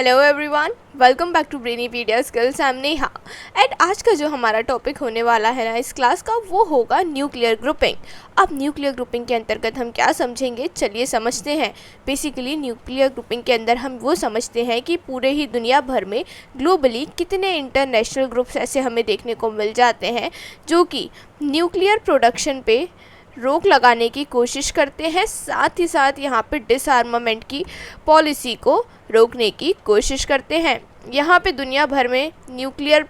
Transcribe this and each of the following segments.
Hello everyone, welcome back to Brainypedia skills. I am Neha and आज का जो हमारा टॉपिक होने वाला है ना इस क्लास का, वो होगा न्यूक्लियर ग्रुपिंग। अब न्यूक्लियर ग्रुपिंग के अंतर्गत हम क्या समझेंगे, चलिए समझते हैं। बेसिकली न्यूक्लियर ग्रुपिंग के अंदर हम वो समझते हैं कि पूरे ही दुनिया भर में ग्लोबली कितने इंटरनेशनल ग्रुप्स ऐसे हमें देखने को मिल जाते हैं जो कि न्यूक्लियर प्रोडक्शन पे रोक लगाने की कोशिश करते हैं, साथ ही साथ यहाँ पे डिसआर्मामेंट की पॉलिसी को रोकने की कोशिश करते हैं। यहाँ पे दुनिया भर में न्यूक्लियर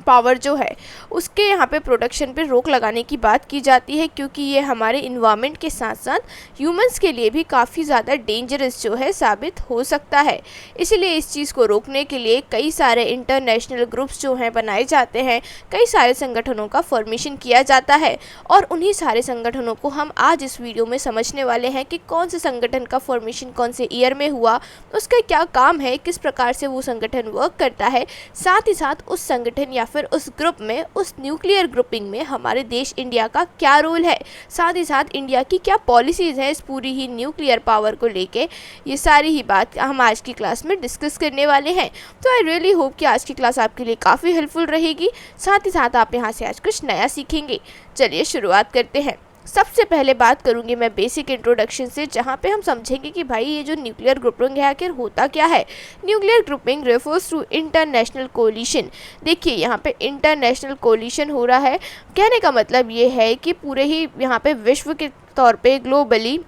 पावर जो है उसके यहाँ पे प्रोडक्शन पे रोक लगाने की बात की जाती है, क्योंकि ये हमारे इन्वायरमेंट के साथ साथ ह्यूमंस के लिए भी काफ़ी ज़्यादा डेंजरस जो है साबित हो सकता है। इसीलिए इस चीज़ को रोकने के लिए कई सारे इंटरनेशनल ग्रुप्स जो हैं बनाए जाते हैं, कई सारे संगठनों का फॉर्मेशन किया जाता है और उन्हीं सारे संगठनों को हम आज इस वीडियो में समझने वाले हैं कि कौन से संगठन का फॉर्मेशन कौन से ईयर में हुआ, उसका क्या काम है, किस प्रकार से वो संगठन वर्क करता है, साथ ही साथ उस संगठन या फिर उस ग्रुप में, उस न्यूक्लियर ग्रुपिंग में हमारे देश इंडिया का क्या रोल है, साथ ही साथ इंडिया की क्या पॉलिसीज़ हैं इस पूरी ही न्यूक्लियर पावर को लेके। ये सारी ही बात हम आज की क्लास में डिस्कस करने वाले हैं। तो आई रियली होप कि आज की क्लास आपके लिए काफ़ी हेल्पफुल रहेगी, साथ ही साथ आप यहाँ से आज कुछ नया सीखेंगे। चलिए शुरुआत करते हैं। सबसे पहले बात करूंगी मैं बेसिक इंट्रोडक्शन से, जहाँ पे हम समझेंगे कि भाई ये जो न्यूक्लियर ग्रुपिंग है आखिर होता क्या है। Nuclear grouping refers to international coalition. देखिए यहाँ पे इंटरनेशनल कोलिशन हो रहा है, कहने का मतलब ये है कि पूरे ही यहाँ पे विश्व के तौर पे ग्लोबली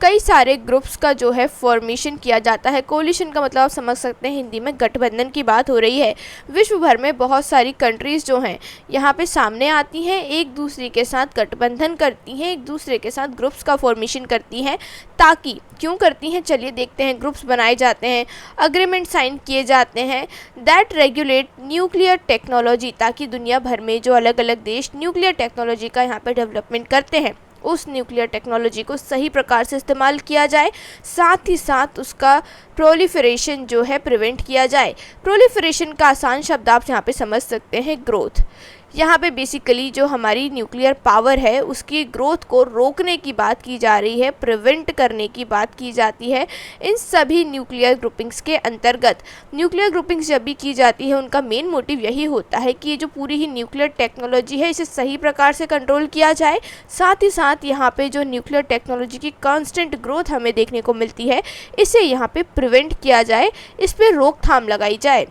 कई सारे ग्रुप्स का जो है फॉर्मेशन किया जाता है। कोलिशन का मतलब आप समझ सकते हैं, हिंदी में गठबंधन की बात हो रही है। विश्व भर में बहुत सारी कंट्रीज़ जो हैं यहाँ पे सामने आती हैं, एक दूसरे के साथ गठबंधन करती हैं, एक दूसरे के साथ ग्रुप्स का फॉर्मेशन करती हैं। ताकि क्यों करती हैं, चलिए देखते हैं। ग्रुप्स बनाए जाते हैं, अग्रीमेंट साइन किए जाते हैं दैट रेगुलेट न्यूक्लियर टेक्नोलॉजी, ताकि दुनिया भर में जो अलग अलग देश न्यूक्लियर टेक्नोलॉजी का यहाँ पर डेवलपमेंट करते हैं उस न्यूक्लियर टेक्नोलॉजी को सही प्रकार से इस्तेमाल किया जाए, साथ ही साथ उसका प्रोलिफरेशन जो है प्रिवेंट किया जाए। प्रोलिफरेशन का आसान शब्द आप यहाँ पे समझ सकते हैं, ग्रोथ। यहाँ पे बेसिकली जो हमारी न्यूक्लियर पावर है उसकी ग्रोथ को रोकने की बात की जा रही है, प्रिवेंट करने की बात की जाती है इन सभी न्यूक्लियर ग्रुपिंग्स के अंतर्गत। न्यूक्लियर ग्रुपिंग्स जब भी की जाती है उनका मेन मोटिव यही होता है कि ये जो पूरी ही न्यूक्लियर टेक्नोलॉजी है इसे सही प्रकार से कंट्रोल किया जाए, साथ ही साथ यहाँ पे जो न्यूक्लियर टेक्नोलॉजी की कांस्टेंट ग्रोथ हमें देखने को मिलती है इसे यहाँ पे प्रिवेंट किया जाए, इस पर रोकथाम लगाई जाए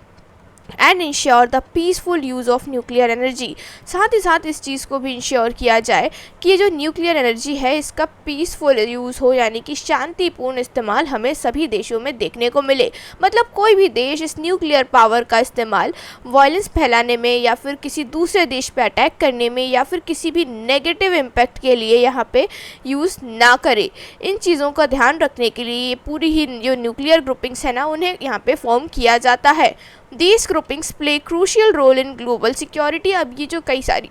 and ensure the peaceful use of nuclear energy. साथ ही साथ इस चीज़ को भी इंश्योर किया जाए कि ये जो न्यूक्लियर एनर्जी है इसका पीसफुल यूज़ हो, यानी कि शांतिपूर्ण इस्तेमाल हमें सभी देशों में देखने को मिले। मतलब कोई भी देश इस न्यूक्लियर पावर का इस्तेमाल वायलेंस फैलाने में या फिर किसी दूसरे देश पे अटैक करने में या फिर किसी भी नेगेटिव इम्पैक्ट के लिए यहाँ पे यूज़ ना करे। इन चीज़ों का ध्यान रखने के लिए ये पूरी ही जो न्यूक्लियर ग्रुपिंग्स है ना उन्हें यहाँ पे फॉर्म किया जाता है। These groupings play crucial role in global security। अब ये जो कई सारी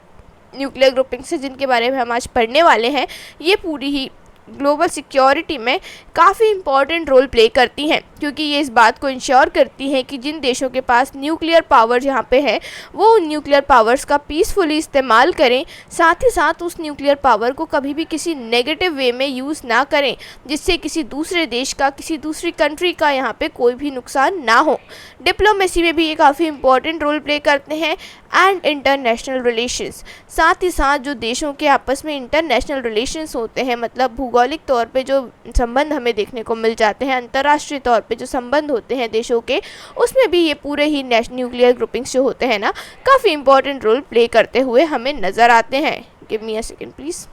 न्यूक्लियर ग्रुपिंग्स हैं जिनके बारे में हम आज पढ़ने वाले हैं, ये पूरी ही ग्लोबल सिक्योरिटी में काफ़ी इंपॉर्टेंट रोल प्ले करती हैं, क्योंकि ये इस बात को इंश्योर करती हैं कि जिन देशों के पास न्यूक्लियर पावर यहाँ पे है वो उन न्यूक्लियर पावर्स का पीसफुली इस्तेमाल करें, साथ ही साथ उस न्यूक्लियर पावर को कभी भी किसी नेगेटिव वे में यूज़ ना करें जिससे किसी दूसरे देश का, किसी दूसरी कंट्री का यहाँ पे कोई भी नुकसान ना हो। डिप्लोमेसी में भी ये काफ़ी इंपॉर्टेंट रोल प्ले करते हैं एंड इंटरनेशनल रिलेशंस। साथ ही साथ जो देशों के आपस में इंटरनेशनल रिलेशंस होते हैं, मतलब भौगोलिक तौर पे जो संबंध हमें देखने को मिल जाते हैं, अंतर्राष्ट्रीय तौर पे जो संबंध होते हैं देशों के, उसमें भी ये पूरे ही न्यूक्लियर ग्रुपिंग्स जो होते हैं ना काफ़ी इंपॉर्टेंट रोल प्ले करते हुए हमें नज़र आते हैं। Give me a second please.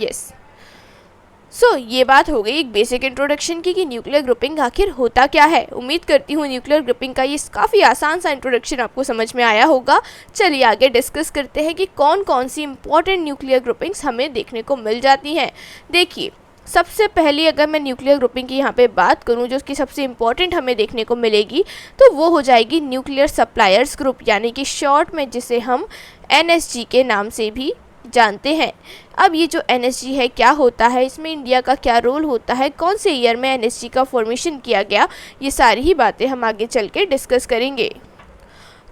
Yes, so ये बात हो गई एक बेसिक इंट्रोडक्शन की कि न्यूक्लियर ग्रुपिंग आखिर होता क्या है। उम्मीद करती हूँ न्यूक्लियर ग्रुपिंग का ये काफ़ी आसान सा इंट्रोडक्शन आपको समझ में आया होगा। चलिए आगे डिस्कस करते हैं कि कौन कौन सी इंपॉर्टेंट न्यूक्लियर ग्रुपिंग्स हमें देखने को मिल जाती हैं। देखिए, सबसे पहली अगर मैं न्यूक्लियर ग्रुपिंग की यहाँ पे बात करूँ जो कि सबसे इम्पॉर्टेंट हमें देखने को मिलेगी तो वो हो जाएगी न्यूक्लियर सप्लायर्स ग्रुप, यानी कि शॉर्ट में जिसे हम NSG के नाम से भी जानते हैं। अब ये जो NSG है क्या होता है, इसमें इंडिया का क्या रोल होता है, कौन से ईयर में NSG का फॉर्मेशन किया गया, ये सारी ही बातें हम आगे चल के डिस्कस करेंगे।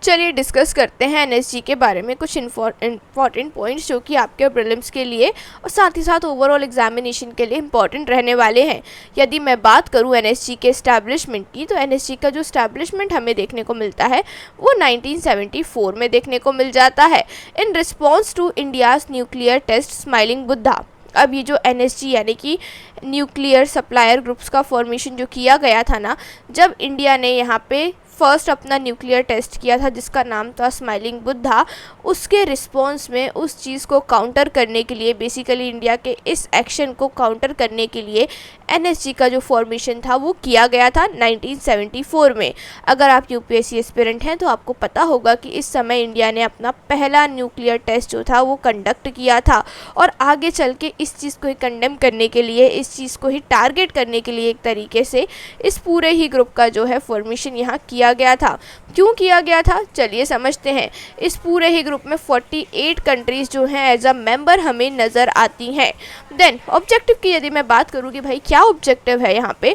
चलिए डिस्कस करते हैं एनएसजी के बारे में कुछ इंपॉर्टेंट पॉइंट्स जो कि आपके प्रीलिम्स के लिए और साथ ही साथ ओवरऑल एग्जामिनेशन के लिए इंपॉर्टेंट रहने वाले हैं। यदि मैं बात करूं एनएसजी के इस्टेब्लिशमेंट की, तो एनएसजी का जो इस्टेब्लिशमेंट हमें देखने को मिलता है वो 1974 में देखने को मिल जाता है, in response to India's nuclear test smiling Buddha. अब ये जो एनएसजी यानी कि न्यूक्लियर सप्लायर ग्रुप्स का फॉर्मेशन जो किया गया था ना, जब इंडिया ने यहाँ पे फर्स्ट अपना न्यूक्लियर टेस्ट किया था जिसका नाम था स्माइलिंग बुद्धा, उसके रिस्पॉन्स में उस चीज़ को काउंटर करने के लिए, बेसिकली इंडिया के इस एक्शन को काउंटर करने के लिए एनएसजी का जो फॉर्मेशन था वो किया गया था 1974 में। अगर आप यूपीएससी एस्पिरेंट हैं तो आपको पता होगा कि इस समय इंडिया ने अपना पहला न्यूक्लियर टेस्ट जो था वो कंडक्ट किया था, और आगे चल के इस चीज़ को ही कंडेम करने के लिए, इस चीज़ को ही टारगेट करने के लिए एक तरीके से इस पूरे ही ग्रुप का जो है फॉर्मेशन यहाँ किया गया था। क्यों किया गया था, चलिए समझते हैं। इस पूरे ही ग्रुप में 48 कंट्रीज़ जो हैं एज अ मेंबर हमें नज़र आती हैं। देन ऑब्जेक्टिव की यदि मैं बात करूँ कि भाई क्या ऑब्जेक्टिव है यहाँ पे,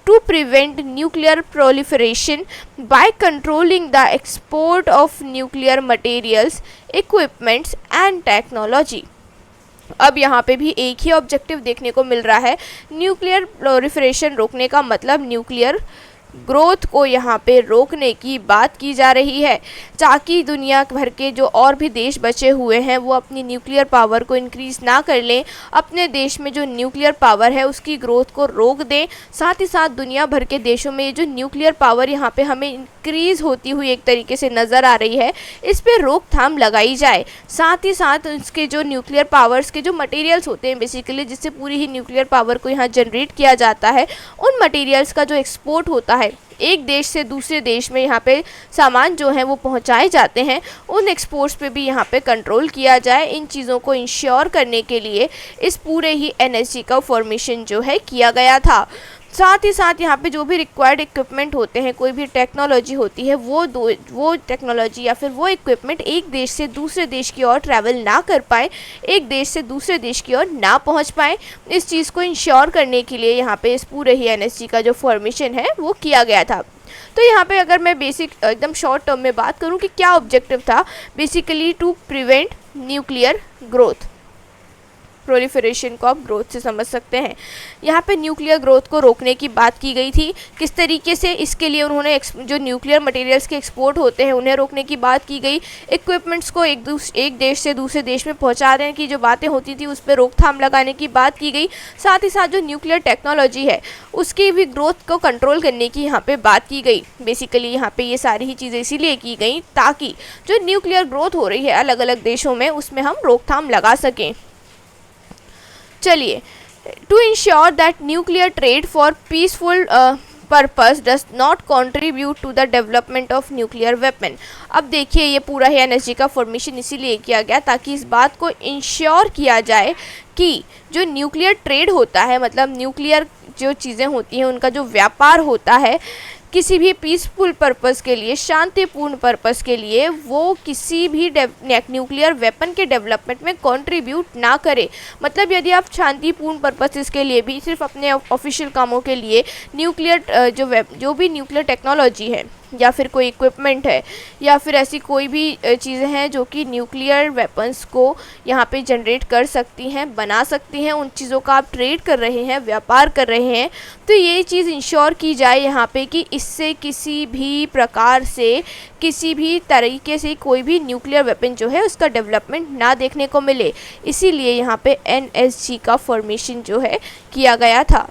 to prevent nuclear proliferation by controlling the export of nuclear materials, equipments and technology। अब यहाँ पे भी एक ही ऑब्जेक्टिव देखने को मिल रहा है, न्यूक्लियर प्रोलिफरेशन रोकने का मतलब न्यूक्लियर ग्रोथ को यहाँ पे रोकने की बात की जा रही है, ताकि दुनिया भर के जो और भी देश बचे हुए हैं वो अपनी न्यूक्लियर पावर को इंक्रीज़ ना कर लें, अपने देश में जो न्यूक्लियर पावर है उसकी ग्रोथ को रोक दें। साथ ही साथ दुनिया भर के देशों में ये जो न्यूक्लियर पावर यहाँ पे हमें इंक्रीज़ होती हुई एक तरीके से नज़र आ रही है, इस पर रोकथाम लगाई जाए। साथ ही साथ इसके जो न्यूक्लियर पावर्स के जो मटेरियल्स होते हैं बेसिकली, जिससे पूरी ही न्यूक्लियर पावर को यहाँ जनरेट किया जाता है, उन मटेरियल्स का जो एक्सपोर्ट होता है एक देश से दूसरे देश में यहाँ पे सामान जो है वो पहुँचाए जाते हैं, उन एक्सपोर्ट्स पे भी यहाँ पे कंट्रोल किया जाए। इन चीज़ों को इंश्योर करने के लिए इस पूरे ही एनएसजी का फॉर्मेशन जो है किया गया था। साथ ही साथ यहाँ पे जो भी रिक्वायर्ड इक्विपमेंट होते हैं, कोई भी टेक्नोलॉजी होती है, वो टेक्नोलॉजी या फिर वो इक्विपमेंट एक देश से दूसरे देश की ओर ट्रैवल ना कर पाए, एक देश से दूसरे देश की ओर ना पहुँच पाए। इस चीज़ को इंश्योर करने के लिए यहाँ पे इस पूरे ही एनएसजी का जो फॉर्मेशन है वो किया गया था। तो यहाँ पे अगर मैं बेसिक एकदम शॉर्ट टर्म में बात करूँ कि क्या ऑब्जेक्टिव था, basically to prevent nuclear growth, proliferation को आप ग्रोथ से समझ सकते हैं। यहाँ पे न्यूक्लियर ग्रोथ को रोकने की बात की गई थी, किस तरीके से, इसके लिए उन्होंने जो न्यूक्लियर मटेरियल्स के एक्सपोर्ट होते हैं उन्हें रोकने की बात की गई, इक्विपमेंट्स को एक देश से दूसरे देश में पहुँचाने की जो बातें होती थी उस पर रोकथाम लगाने की बात की गई। साथ ही साथ जो न्यूक्लियर टेक्नोलॉजी है उसकी भी ग्रोथ को कंट्रोल करने की यहाँ पर बात की गई। बेसिकली यहाँ पर ये सारी ही चीज़ें इसीलिए की गई ताकि जो न्यूक्लियर ग्रोथ हो रही है अलग अलग देशों में उसमें हम रोकथाम लगा सकें। चलिए, to ensure that nuclear trade for peaceful purpose does not contribute to the development of nuclear weapon. अब देखिए ये पूरा ही एनएसजी का फॉर्मेशन इसीलिए किया गया ताकि इस बात को इंश्योर किया जाए कि जो न्यूक्लियर ट्रेड होता है, मतलब न्यूक्लियर जो चीज़ें होती हैं उनका जो व्यापार होता है, किसी भी पीसफुल पर्पस के लिए, शांतिपूर्ण पर्पस के लिए, वो किसी भी न्यूक्लियर वेपन के डेवलपमेंट में कंट्रीब्यूट ना करे। मतलब यदि आप शांतिपूर्ण पर्पसेस के लिए भी सिर्फ अपने ऑफिशियल कामों के लिए न्यूक्लियर जो भी न्यूक्लियर टेक्नोलॉजी है या फिर कोई इक्विपमेंट है या फिर ऐसी कोई भी चीज़ें हैं जो कि न्यूक्लियर वेपन्स को यहाँ पे जनरेट कर सकती हैं, बना सकती हैं, उन चीज़ों का आप ट्रेड कर रहे हैं, व्यापार कर रहे हैं, तो ये चीज़ इंश्योर की जाए यहाँ पे कि इससे किसी भी प्रकार से, किसी भी तरीके से कोई भी न्यूक्लियर वेपन जो है उसका डेवलपमेंट ना देखने को मिले। इसीलिए यहाँ पे एनएसजी का फॉर्मेशन जो है किया गया था।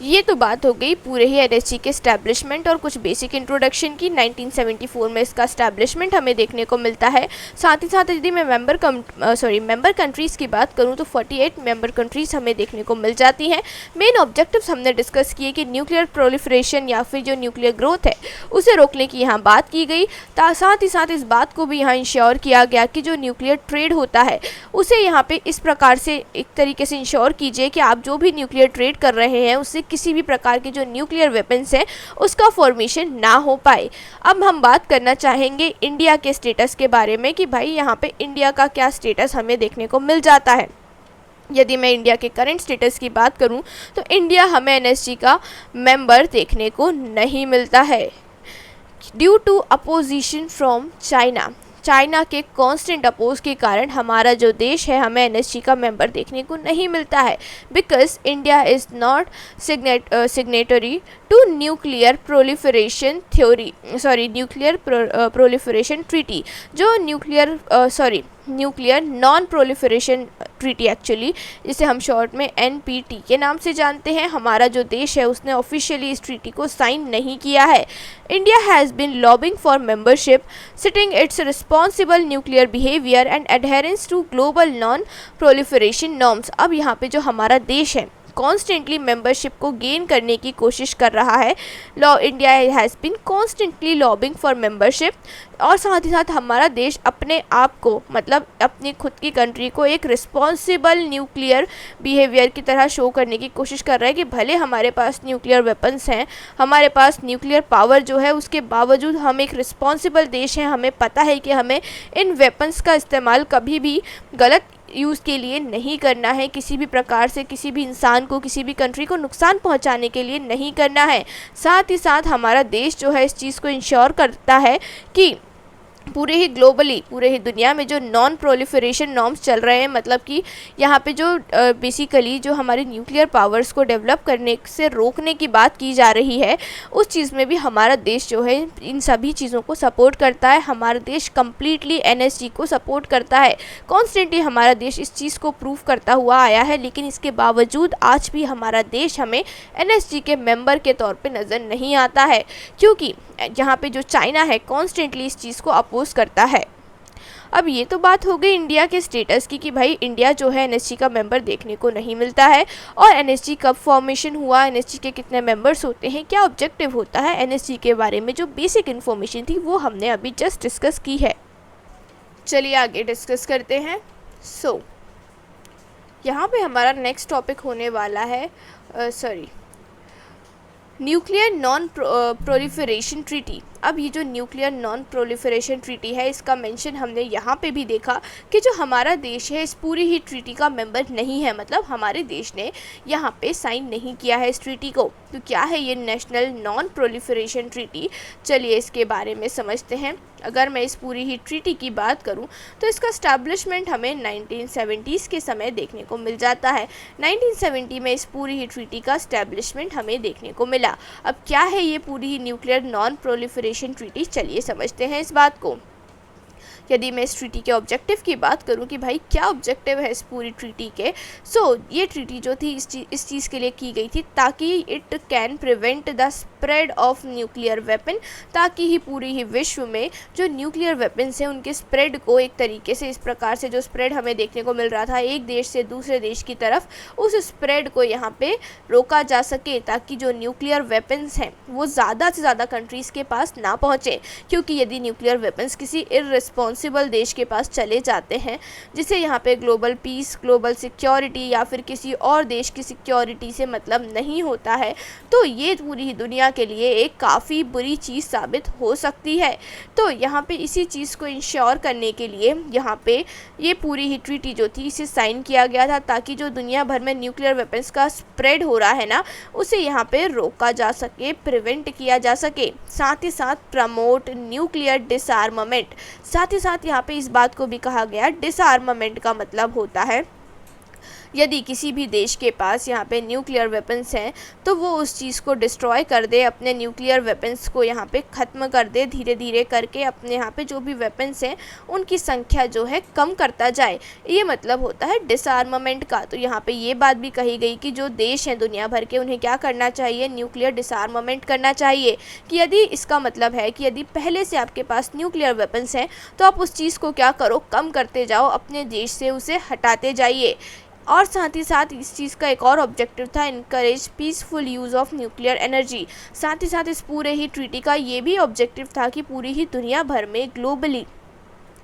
ये तो बात हो गई पूरे ही एनएसजी के इस्टेब्लिशमेंट और कुछ बेसिक इंट्रोडक्शन की। 1974 में इसका इस्टेब्लिशमेंट हमें देखने को मिलता है। साथ ही साथ यदि मैं मेंबर कंट्रीज़ की बात करूं तो 48 मेंबर कंट्रीज़ हमें देखने को मिल जाती हैं। मेन ऑब्जेक्टिव्स हमने डिस्कस किए कि न्यूक्लियर प्रोलिफरेशन या फिर जो न्यूक्लियर ग्रोथ है उसे रोकने की यहाँ बात की गई। साथ ही साथ इस बात को भी यहाँ इंश्योर किया गया कि जो न्यूक्लियर ट्रेड होता है उसे यहाँ पर इस प्रकार से एक तरीके से इंश्योर कीजिए कि आप जो भी न्यूक्लियर ट्रेड कर रहे हैं उससे किसी भी प्रकार के जो न्यूक्लियर वेपन्स हैं उसका फॉर्मेशन ना हो पाए। अब हम बात करना चाहेंगे इंडिया के स्टेटस के बारे में कि भाई यहाँ पे इंडिया का क्या स्टेटस हमें देखने को मिल जाता है। यदि मैं इंडिया के करंट स्टेटस की बात करूं तो इंडिया हमें एनएसजी का मेंबर देखने को नहीं मिलता है due to opposition from China. China के कांस्टेंट अपोज के कारण हमारा जो देश है हमें एनएसजी का मेंबर देखने को नहीं मिलता है because India is not signatory to nuclear proliferation proliferation treaty, जो nuclear non proliferation treaty actually, जिसे हम शॉर्ट में NPT के नाम से जानते हैं। हमारा जो देश है उसने ऑफिशियली इस ट्रीटी को साइन नहीं किया है। India has been lobbying for membership citing its responsible nuclear behaviour and adherence to global non proliferation norms. अब यहाँ पे जो हमारा देश है कॉन्स्टेंटली मेंबरशिप को गेन करने की कोशिश कर रहा है। India has been constantly lobbying for membership, और साथ ही साथ हमारा देश अपने आप को मतलब अपनी खुद की कंट्री को एक रिस्पॉन्सिबल न्यूक्लियर बिहेवियर की तरह शो करने की कोशिश कर रहा है कि भले हमारे पास न्यूक्लियर वेपन्स हैं, हमारे पास न्यूक्लियर पावर जो है, उसके बावजूद हम एक रिस्पॉन्सिबल देश हैं। हमें पता है कि हमें इन वेपन्स का इस्तेमाल कभी भी गलत यूज़ के लिए नहीं करना है, किसी भी प्रकार से किसी भी इंसान को, किसी भी कंट्री को नुकसान पहुंचाने के लिए नहीं करना है। साथ ही साथ हमारा देश जो है इस चीज़ को इंश्योर करता है कि पूरे ही ग्लोबली, पूरे ही दुनिया में जो नॉन प्रोलिफरेशन नॉर्म्स चल रहे हैं, मतलब कि यहाँ पे जो बेसिकली जो हमारे न्यूक्लियर पावर्स को डेवलप करने से रोकने की बात की जा रही है, उस चीज़ में भी हमारा देश जो है इन सभी चीज़ों को सपोर्ट करता है। हमारा देश कम्प्लीटली एनएसजी को सपोर्ट करता है। कॉन्स्टेंटली हमारा देश इस चीज़ को प्रूव करता हुआ आया है, लेकिन इसके बावजूद आज भी हमारा देश हमें एनएसजी के मेंबर के तौर पे नज़र नहीं आता है, क्योंकि यहाँ पे जो चाइना है कॉन्स्टेंटली इस चीज़ को अपोज करता है। अब ये तो बात हो गई इंडिया के स्टेटस की कि भाई इंडिया जो है एनएसजी का मेंबर देखने को नहीं मिलता है, और एनएसजी कब फॉर्मेशन हुआ, एनएसजी के कितने मेंबर्स होते हैं, क्या ऑब्जेक्टिव होता है, एनएसजी के बारे में जो बेसिक इन्फॉर्मेशन थी वो हमने अभी जस्ट डिस्कस की है। चलिए आगे डिस्कस करते हैं। यहाँ पे हमारा नेक्स्ट टॉपिक होने वाला है न्यूक्लियर नॉन प्रोलिफरेशन ट्रीटी। अब ये जो न्यूक्लियर नॉन प्रोलिफरेशन ट्रीटी है, इसका मेंशन हमने यहाँ पे भी देखा कि जो हमारा देश है इस पूरी ही ट्रीटी का मेंबर नहीं है, मतलब हमारे देश ने यहाँ पे साइन नहीं किया है इस ट्रीटी को। तो क्या है ये नेशनल नॉन प्रोलिफरेशन ट्रीटी, चलिए इसके बारे में समझते हैं। अगर मैं इस पूरी ही ट्रीटी की बात करूं तो इसका स्टैब्लिशमेंट हमें 1970s के समय देखने को मिल जाता है। 1970 में इस पूरी ही ट्रीटी का स्टैब्लिशमेंट हमें देखने को मिला। अब क्या है ये पूरी ही न्यूक्लियर नॉन प्रोलिफरेशन ट्रीटी, चलिए समझते हैं इस बात को। यदि मैं इस ट्रीटी के ऑब्जेक्टिव की बात करूं कि भाई क्या ऑब्जेक्टिव है इस पूरी ट्रीटी के, ये ट्रीटी जो थी इस चीज़ के लिए की गई थी ताकि it can prevent the spread of nuclear weapon, ताकि ही पूरी ही विश्व में जो न्यूक्लियर वेपन्स हैं उनके स्प्रेड को एक तरीके से, इस प्रकार से जो स्प्रेड हमें देखने को मिल रहा था एक देश से दूसरे देश की तरफ, उस स्प्रेड को यहाँ पे रोका जा सके, ताकि जो न्यूक्लियर वेपन्स हैं वो ज़्यादा से ज़्यादा कंट्रीज़ के पास ना पहुँचे। क्योंकि यदि न्यूक्लियर वेपन्स किसी इररिस्पॉन्सिबल देश के पास चले जाते हैं, जिसे यहाँ पे ग्लोबल पीस, ग्लोबल सिक्योरिटी या फिर किसी और देश की सिक्योरिटी से मतलब नहीं होता है, तो ये पूरी ही दुनिया के लिए एक काफ़ी बुरी चीज़ साबित हो सकती है। तो यहाँ पे इसी चीज़ को इंश्योर करने के लिए यहाँ पे ये पूरी ही ट्रीटी जो थी इसे साइन किया गया था, ताकि जो दुनिया भर में न्यूक्लियर वेपन्स का स्प्रेड हो रहा है ना, उसे यहाँ पे रोका जा सके, प्रिवेंट किया जा सके। साथ ही साथ प्रमोट न्यूक्लियर डिसआर्मामेंट, साथ ही साथ यहाँ पे इस बात को भी कहा गया, डिसआर्मामेंट का मतलब होता है यदि किसी भी देश के पास यहाँ पे न्यूक्लियर वेपन्स हैं तो वो उस चीज़ को डिस्ट्रॉय कर दे, अपने न्यूक्लियर वेपन्स को यहाँ पे ख़त्म कर दे, धीरे धीरे करके अपने यहाँ पे जो भी वेपन्स हैं उनकी संख्या जो है कम करता जाए। ये मतलब होता है डिसआर्मामेंट का। तो यहाँ पे ये बात भी कही गई कि जो देश हैं दुनिया भर के, उन्हें क्या करना चाहिए, न्यूक्लियर डिसआर्मामेंट करना चाहिए। कि यदि इसका मतलब है कि यदि पहले से आपके पास न्यूक्लियर वेपन्स हैं तो आप उस चीज़ को क्या करो, कम करते जाओ, अपने देश से उसे हटाते जाइए। और साथ ही साथ इस चीज़ का एक और ऑब्जेक्टिव था, encourage peaceful use of nuclear energy. साथ ही साथ इस पूरे ही ट्रीटी का ये भी ऑब्जेक्टिव था कि पूरी ही दुनिया भर में ग्लोबली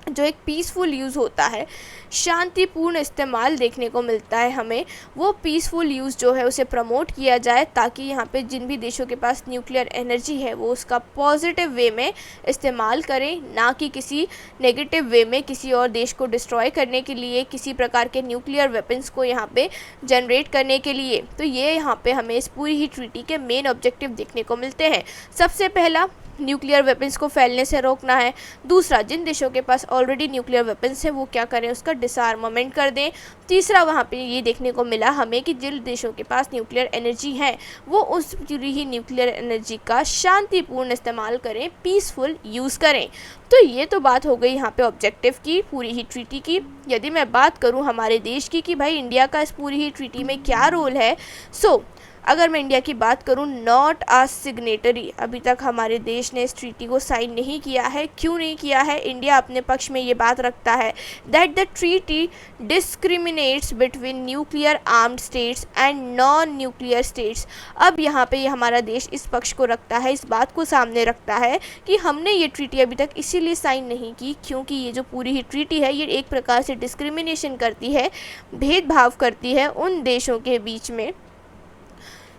जो एक पीसफुल यूज़ होता है, शांतिपूर्ण इस्तेमाल देखने को मिलता है हमें, वो पीसफुल यूज़ जो है उसे प्रमोट किया जाए, ताकि यहाँ पे जिन भी देशों के पास न्यूक्लियर एनर्जी है वो उसका पॉजिटिव वे में इस्तेमाल करें, ना कि किसी नेगेटिव वे में किसी और देश को डिस्ट्रॉय करने के लिए, किसी प्रकार के न्यूक्लियर वेपन्स को यहाँ पे जनरेट करने के लिए। तो ये यहाँ पे हमें इस पूरी ही ट्रीटी के मेन ऑब्जेक्टिव देखने को मिलते हैं। सबसे पहला, न्यूक्लियर वेपन्स को फैलने से रोकना है। दूसरा, जिन देशों के पास ऑलरेडी न्यूक्लियर वेपन्स हैं वो क्या करें, उसका डिसआर्मामेंट कर दें। तीसरा, वहाँ पे ये देखने को मिला हमें कि जिन देशों के पास न्यूक्लियर एनर्जी है वो उस पूरी ही न्यूक्लियर एनर्जी का शांतिपूर्ण इस्तेमाल करें, पीसफुल यूज़ करें। तो ये तो बात हो गई यहाँ पे ऑब्जेक्टिव की, पूरी ही ट्रीटी की। यदि मैं बात करूँ हमारे देश की कि भाई इंडिया का इस पूरी ही ट्रीटी में क्या रोल है, अगर मैं इंडिया की बात करूं, नॉट आ सिग्नेटरी, अभी तक हमारे देश ने इस ट्रीटी को साइन नहीं किया है। क्यों नहीं किया है? इंडिया अपने पक्ष में ये बात रखता है that the treaty discriminates between nuclear armed states and non nuclear states. अब यहाँ पे हमारा देश इस पक्ष को रखता है, इस बात को सामने रखता है कि हमने ये ट्रीटी अभी तक इसीलिए साइन नहीं की क्योंकि ये जो पूरी ही ट्रीटी है ये एक प्रकार से डिस्क्रिमिनेशन करती है, भेदभाव करती है उन देशों के बीच में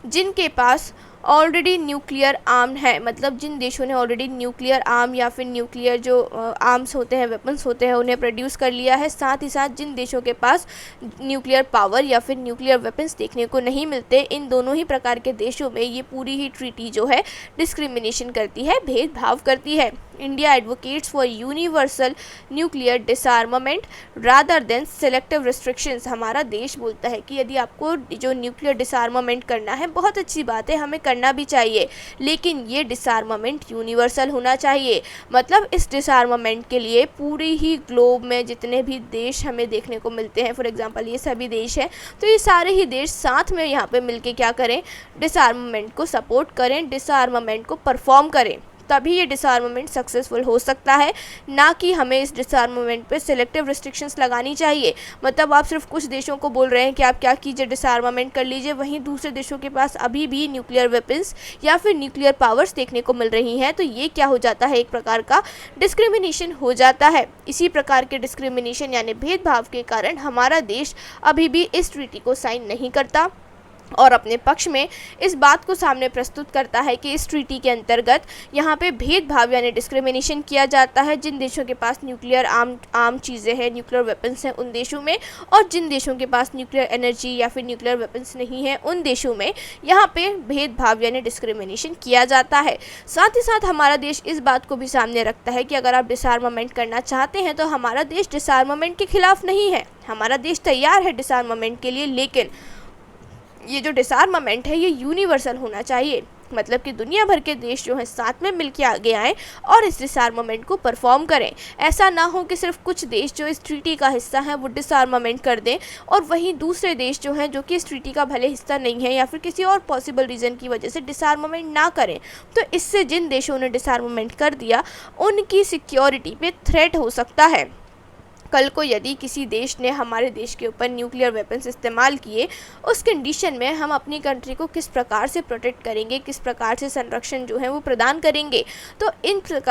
जिनके पास ऑलरेडी न्यूक्लियर आर्म है, मतलब जिन देशों ने ऑलरेडी न्यूक्लियर आर्म या फिर न्यूक्लियर जो आर्म्स होते हैं, वेपन्स होते हैं, उन्हें प्रोड्यूस कर लिया है। साथ ही साथ जिन देशों के पास न्यूक्लियर पावर या फिर न्यूक्लियर वेपन्स देखने को नहीं मिलते, इन दोनों ही प्रकार के देशों में ये पूरी ही ट्रीटी जो है डिस्क्रिमिनेशन करती है, भेदभाव करती है। India advocates for universal nuclear डिसआर्मामेंट rather than selective restrictions. हमारा देश बोलता है कि यदि आपको जो न्यूक्लियर डिसआर्मामेंट करना है, बहुत अच्छी बात है, हमें करना भी चाहिए, लेकिन ये डिसआर्मामेंट यूनिवर्सल होना चाहिए। मतलब इस डिसआर्मामेंट के लिए पूरी ही ग्लोब में जितने भी देश हमें देखने को मिलते हैं, फॉर एग्जांपल ये सभी देश हैं, तो ये सारे ही देश साथ में यहाँ पे मिलके क्या करें, डिसआर्मामेंट को सपोर्ट करें, डिसआर्मामेंट को परफॉर्म करें, तभी ये डिसआर्मामेंट सक्सेसफुल हो सकता है। ना कि हमें इस डिसआर्मामेंट पे सिलेक्टिव रिस्ट्रिक्शंस लगानी चाहिए। मतलब आप सिर्फ कुछ देशों को बोल रहे हैं कि आप क्या कीजिए, डिसआर्मामेंट कर लीजिए, वहीं दूसरे देशों के पास अभी भी न्यूक्लियर वेपन्स या फिर न्यूक्लियर पावर्स देखने को मिल रही हैं, तो ये क्या हो जाता है, एक प्रकार का डिस्क्रिमिनेशन हो जाता है। इसी प्रकार के डिस्क्रिमिनेशन यानी भेदभाव के कारण हमारा देश अभी भी इस ट्रीटी को साइन नहीं करता और अपने पक्ष में इस बात को सामने प्रस्तुत करता है कि इस ट्रीटी के अंतर्गत यहाँ पे भेदभाव यानी डिस्क्रिमिनेशन किया जाता है जिन देशों के पास न्यूक्लियर आर्म चीज़ें हैं, न्यूक्लियर वेपन्स हैं, उन देशों में, और जिन देशों के पास न्यूक्लियर एनर्जी या फिर न्यूक्लियर वेपन्स नहीं है, उन देशों में यहाँ पे भेदभाव यानी डिस्क्रिमिनेशन किया जाता है। साथ ही साथ हमारा देश इस बात को भी सामने रखता है कि अगर आप डिसआर्मामेंट करना चाहते हैं तो हमारा देश डिसआर्मामेंट के खिलाफ नहीं है, हमारा देश तैयार है डिसआर्मामेंट के लिए, लेकिन ये जो डिसआर्मामेंट है ये यूनिवर्सल होना चाहिए। मतलब कि दुनिया भर के देश जो हैं साथ में मिलकर आगे आएँ और इस डिसआर्मामेंट को परफॉर्म करें। ऐसा ना हो कि सिर्फ कुछ देश जो इस ट्रीटी का हिस्सा हैं वो डिसआर्मामेंट कर दें और वहीं दूसरे देश जो हैं जो कि इस ट्रीटी का भले हिस्सा नहीं है या फिर किसी और पॉसिबल रीज़न की वजह से डिसआर्मामेंट ना करें। तो इससे जिन देशों ने डिसआर्मामेंट कर दिया उनकी सिक्योरिटी पे थ्रेट हो सकता है। कल को यदि किसी देश ने हमारे देश के ऊपर न्यूक्लियर वेपन्स इस्तेमाल किए, उस कंडीशन में हम अपनी कंट्री को किस प्रकार से प्रोटेक्ट करेंगे, किस प्रकार से संरक्षण जो है वो प्रदान करेंगे। तो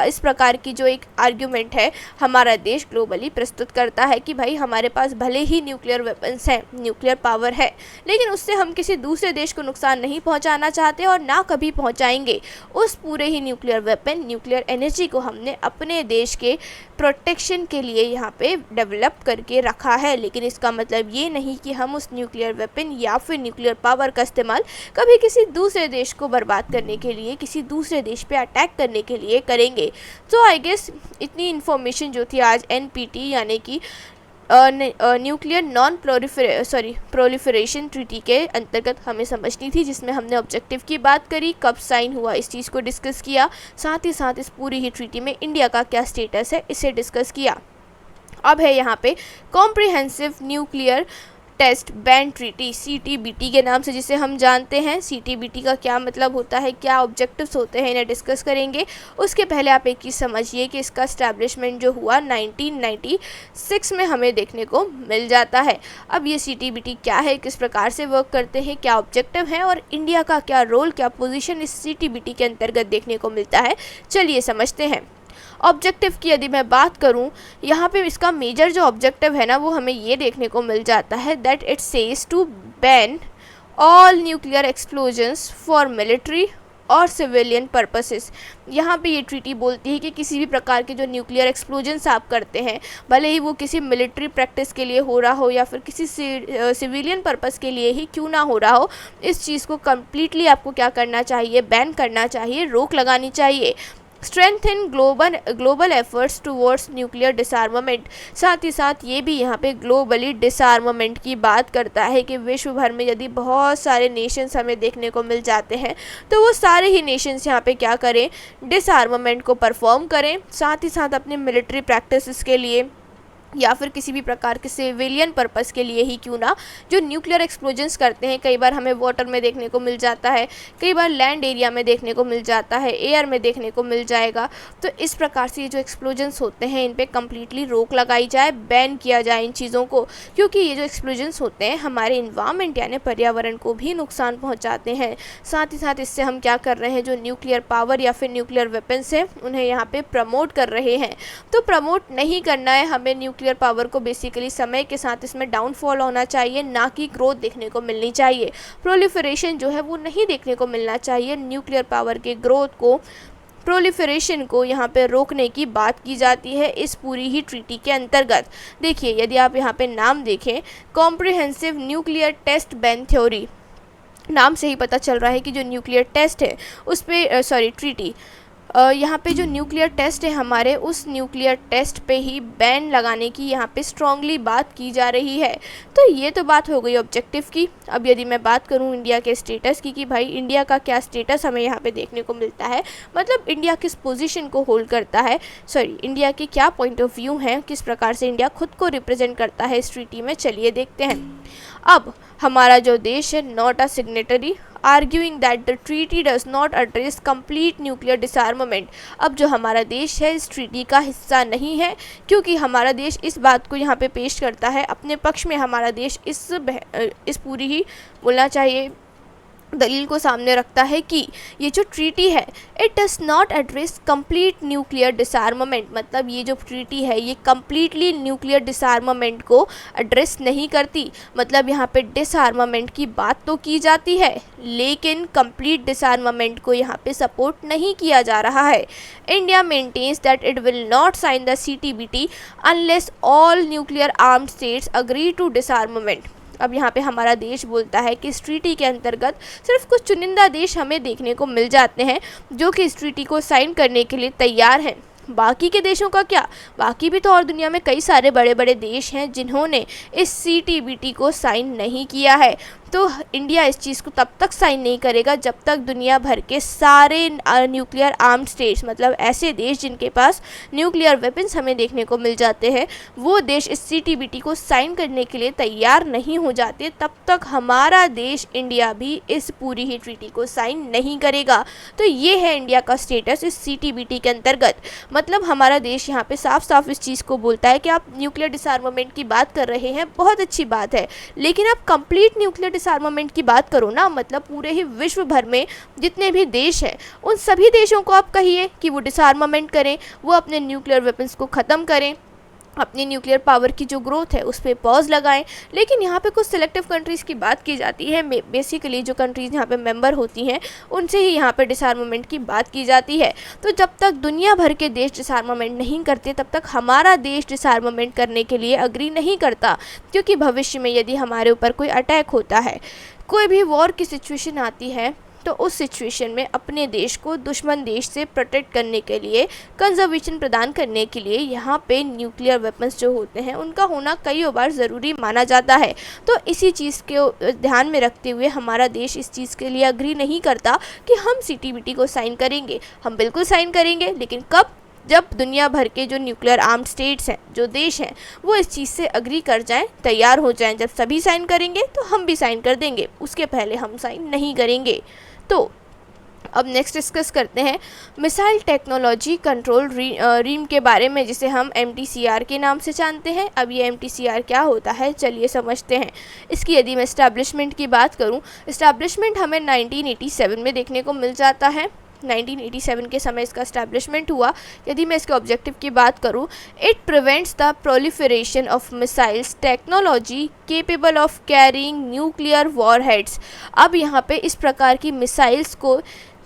इस प्रकार की जो एक आर्ग्यूमेंट है हमारा देश ग्लोबली प्रस्तुत करता है कि भाई हमारे पास भले ही न्यूक्लियर वेपन्स हैं, न्यूक्लियर पावर है, लेकिन उससे हम किसी दूसरे देश को नुकसान नहीं पहुँचाना चाहते और ना कभी पहुँचाएंगे। उस पूरे ही न्यूक्लियर वेपन, न्यूक्लियर एनर्जी को हमने अपने देश के प्रोटेक्शन के लिए यहाँ पे डेवलप करके रखा है, लेकिन इसका मतलब ये नहीं कि हम उस न्यूक्लियर वेपन या फिर न्यूक्लियर पावर का इस्तेमाल कभी किसी दूसरे देश को बर्बाद करने के लिए, किसी दूसरे देश पे अटैक करने के लिए करेंगे। तो आई गेस इतनी इन्फॉर्मेशन जो थी आज NPT यानी कि न्यूक्लियर नॉन प्रोलिफरेशन ट्रीटी के अंतर्गत हमें समझनी थी, जिसमें हमने ऑब्जेक्टिव की बात करी, कब साइन हुआ इस चीज़ को डिस्कस किया, साथ ही साथ इस पूरी ही ट्रीटी में इंडिया का क्या स्टेटस है इसे डिस्कस किया। अब है यहाँ पे comprehensive nuclear test ban treaty, CTBT के नाम से जिसे हम जानते हैं। CTBT का क्या मतलब होता है, क्या ऑब्जेक्टिव्स होते हैं, इन्हें डिस्कस करेंगे। उसके पहले आप एक चीज़ समझिए कि इसका इस्टेब्लिशमेंट जो हुआ 1996 में हमें देखने को मिल जाता है। अब ये CTBT क्या है, किस प्रकार से वर्क करते हैं, क्या ऑब्जेक्टिव हैं और इंडिया का क्या रोल, क्या पोजीशन इस CTBT के अंतर्गत देखने को मिलता है, चलिए समझते हैं। ऑब्जेक्टिव की यदि मैं बात करूं, यहाँ पे इसका मेजर जो ऑब्जेक्टिव है ना वो हमें ये देखने को मिल जाता है that it says to ban all nuclear explosions for military और सिविलियन पर्पसेस। यहाँ पे ये ट्रीटी बोलती है कि किसी भी प्रकार के जो न्यूक्लियर एक्सप्लोजन्स आप करते हैं, भले ही वो किसी मिलिट्री प्रैक्टिस के लिए हो रहा हो या फिर किसी सिविलियन पर्पस के लिए ही क्यों ना हो रहा हो, इस चीज़ को कम्प्लीटली आपको क्या करना चाहिए, बैन करना चाहिए, रोक लगानी चाहिए। Strengthen global efforts towards nuclear डिसआर्मामेंट, साथ ही साथ ये भी यहाँ पे ग्लोबली डिसआर्मामेंट की बात करता है कि विश्व भर में यदि बहुत सारे नेशंस हमें देखने को मिल जाते हैं तो वो सारे ही नेशंस यहाँ पे क्या करें, डिसआर्मामेंट को परफॉर्म करें, साथ ही साथ अपने मिलिट्री प्रैक्टिसेस के लिए या फिर किसी भी प्रकार के सिविलियन पर्पस के लिए ही क्यों ना जो न्यूक्लियर एक्सप्लोजन्स करते हैं, कई बार हमें वाटर में देखने को मिल जाता है, कई बार लैंड एरिया में देखने को मिल जाता है, एयर में देखने को मिल जाएगा। तो इस प्रकार से ये जो एक्सप्लोजन्स होते हैं इन पे कम्प्लीटली रोक लगाई जाए, बैन किया जाए इन चीज़ों को, क्योंकि ये जो एक्सप्लोजन्स होते हैं हमारे इन्वायरमेंट यानी पर्यावरण को भी नुकसान पहुँचाते हैं। साथ ही साथ इससे हम क्या कर रहे हैं, जो न्यूक्लियर पावर या फिर न्यूक्लियर वेपन्स हैं उन्हें यहाँ पे प्रमोट कर रहे हैं। तो प्रमोट नहीं करना है हमें न्यूक्लियर पावर को, बेसिकली समय के साथ इसमें डाउनफॉल होना चाहिए, ना कि ग्रोथ देखने को मिलनी चाहिए। प्रोलिफरेशन जो है वो नहीं देखने को मिलना चाहिए। न्यूक्लियर पावर के ग्रोथ को, प्रोलिफरेशन को यहाँ पे रोकने की बात की जाती है इस पूरी ही ट्रीटी के अंतर्गत। देखिए यदि आप यहाँ पे नाम देखें, comprehensive nuclear test ban theory, नाम से ही पता चल रहा है कि जो न्यूक्लियर टेस्ट है उस पे ट्रीटी, यहाँ पे जो न्यूक्लियर टेस्ट है हमारे, उस न्यूक्लियर टेस्ट पे ही बैन लगाने की यहाँ पे स्ट्रांगली बात की जा रही है। तो ये तो बात हो गई ऑब्जेक्टिव की। अब यदि मैं बात करूँ इंडिया के स्टेटस की कि भाई इंडिया का क्या स्टेटस हमें यहाँ पे देखने को मिलता है, मतलब इंडिया किस पोजीशन को होल्ड करता है, इंडिया के क्या पॉइंट ऑफ व्यू हैं, किस प्रकार से इंडिया खुद को रिप्रेजेंट करता है इस ट्रीटी में, चलिए देखते हैं। अब हमारा जो देश है not a signatory, arguing that the treaty does not address complete nuclear डिसआर्मामेंट। अब जो हमारा देश है इस ट्रीटी का हिस्सा नहीं है, क्योंकि हमारा देश इस बात को यहाँ पे पेश करता है अपने पक्ष में, हमारा देश इस पूरी ही बोलना चाहिए दलील को सामने रखता है कि ये जो ट्रीटी है it does not address complete nuclear डिसआर्मामेंट, मतलब ये जो ट्रीटी है ये कम्प्लीटली न्यूक्लियर डिसआर्मामेंट को एड्रेस नहीं करती। मतलब यहाँ पे डिसआर्मामेंट की बात तो की जाती है लेकिन कंप्लीट डिसआर्मामेंट को यहाँ पे सपोर्ट नहीं किया जा रहा है। India maintains that it will not sign the CTBT unless all nuclear armed states agree to disarmament. अब यहाँ पे हमारा देश बोलता है कि इस ट्रीटी के अंतर्गत सिर्फ कुछ चुनिंदा देश हमें देखने को मिल जाते हैं जो कि इस ट्रीटी को साइन करने के लिए तैयार हैं। बाकी के देशों का क्या, बाकी भी तो और दुनिया में कई सारे बड़े बड़े देश हैं जिन्होंने इस CTBT को साइन नहीं किया है। तो इंडिया इस चीज़ को तब तक साइन नहीं करेगा जब तक दुनिया भर के सारे न्यूक्लियर आर्म्ड स्टेट्स, मतलब ऐसे देश जिनके पास न्यूक्लियर वेपन्स हमें देखने को मिल जाते हैं, वो देश इस CTBT को साइन करने के लिए तैयार नहीं हो जाते, तब तक हमारा देश इंडिया भी इस पूरी ही ट्रीटी को साइन नहीं करेगा। तो ये है इंडिया का स्टेटस इस CTBT के अंतर्गत। मतलब हमारा देश यहाँ पे साफ साफ इस चीज़ को बोलता है कि आप न्यूक्लियर डिसआर्मामेंट की बात कर रहे हैं, बहुत अच्छी बात है, लेकिन आप कंप्लीट न्यूक्लियर डिसआर्मामेंट की बात करो ना। मतलब पूरे ही विश्व भर में जितने भी देश हैं उन सभी देशों को आप कहिए कि वो डिसआर्मामेंट करें, वो अपने न्यूक्लियर वेपन्स को ख़त्म करें, अपनी न्यूक्लियर पावर की जो ग्रोथ है उस पर पॉज लगाएं। लेकिन यहाँ पे कुछ सिलेक्टिव कंट्रीज़ की बात की जाती है, बेसिकली जो कंट्रीज़ यहाँ पे मेंबर होती हैं उनसे ही यहाँ पे डिसआर्मामेंट की बात की जाती है। तो जब तक दुनिया भर के देश डिसआर्मामेंट नहीं करते तब तक हमारा देश डिसआर्मामेंट करने के लिए अग्री नहीं करता, क्योंकि भविष्य में यदि हमारे ऊपर कोई अटैक होता है, कोई भी वॉर की सिचुएशन आती है, तो उस सिचुएशन में अपने देश को दुश्मन देश से प्रोटेक्ट करने के लिए, कंजर्वेशन प्रदान करने के लिए यहाँ पे न्यूक्लियर वेपन्स जो होते हैं उनका होना कई बार ज़रूरी माना जाता है। तो इसी चीज़ के ध्यान में रखते हुए हमारा देश इस चीज़ के लिए अग्री नहीं करता कि हम CTBT को साइन करेंगे। हम बिल्कुल साइन करेंगे, लेकिन कब, जब दुनिया भर के जो न्यूक्लियर आर्म्ड स्टेट्स हैं, जो देश हैं, वो इस चीज़ से अग्री कर जाएं, तैयार हो जाएं। जब सभी साइन करेंगे तो हम भी साइन कर देंगे, उसके पहले हम साइन नहीं करेंगे। तो अब नेक्स्ट डिस्कस करते हैं मिसाइल टेक्नोलॉजी कंट्रोल रीम के बारे में, जिसे हम MTCR के नाम से जानते हैं। अब ये MTCR क्या होता है चलिए समझते हैं। इसकी यदि मैं इस्टेब्लिशमेंट की बात करूं, इस्टेब्लिशमेंट हमें 1987 में देखने को मिल जाता है। 1987 के समय इसका एस्टैब्लिशमेंट हुआ। यदि मैं इसके ऑब्जेक्टिव की बात करूं, it prevents the proliferation of missiles technology capable of carrying nuclear warheads. अब यहाँ पे इस प्रकार की मिसाइल्स को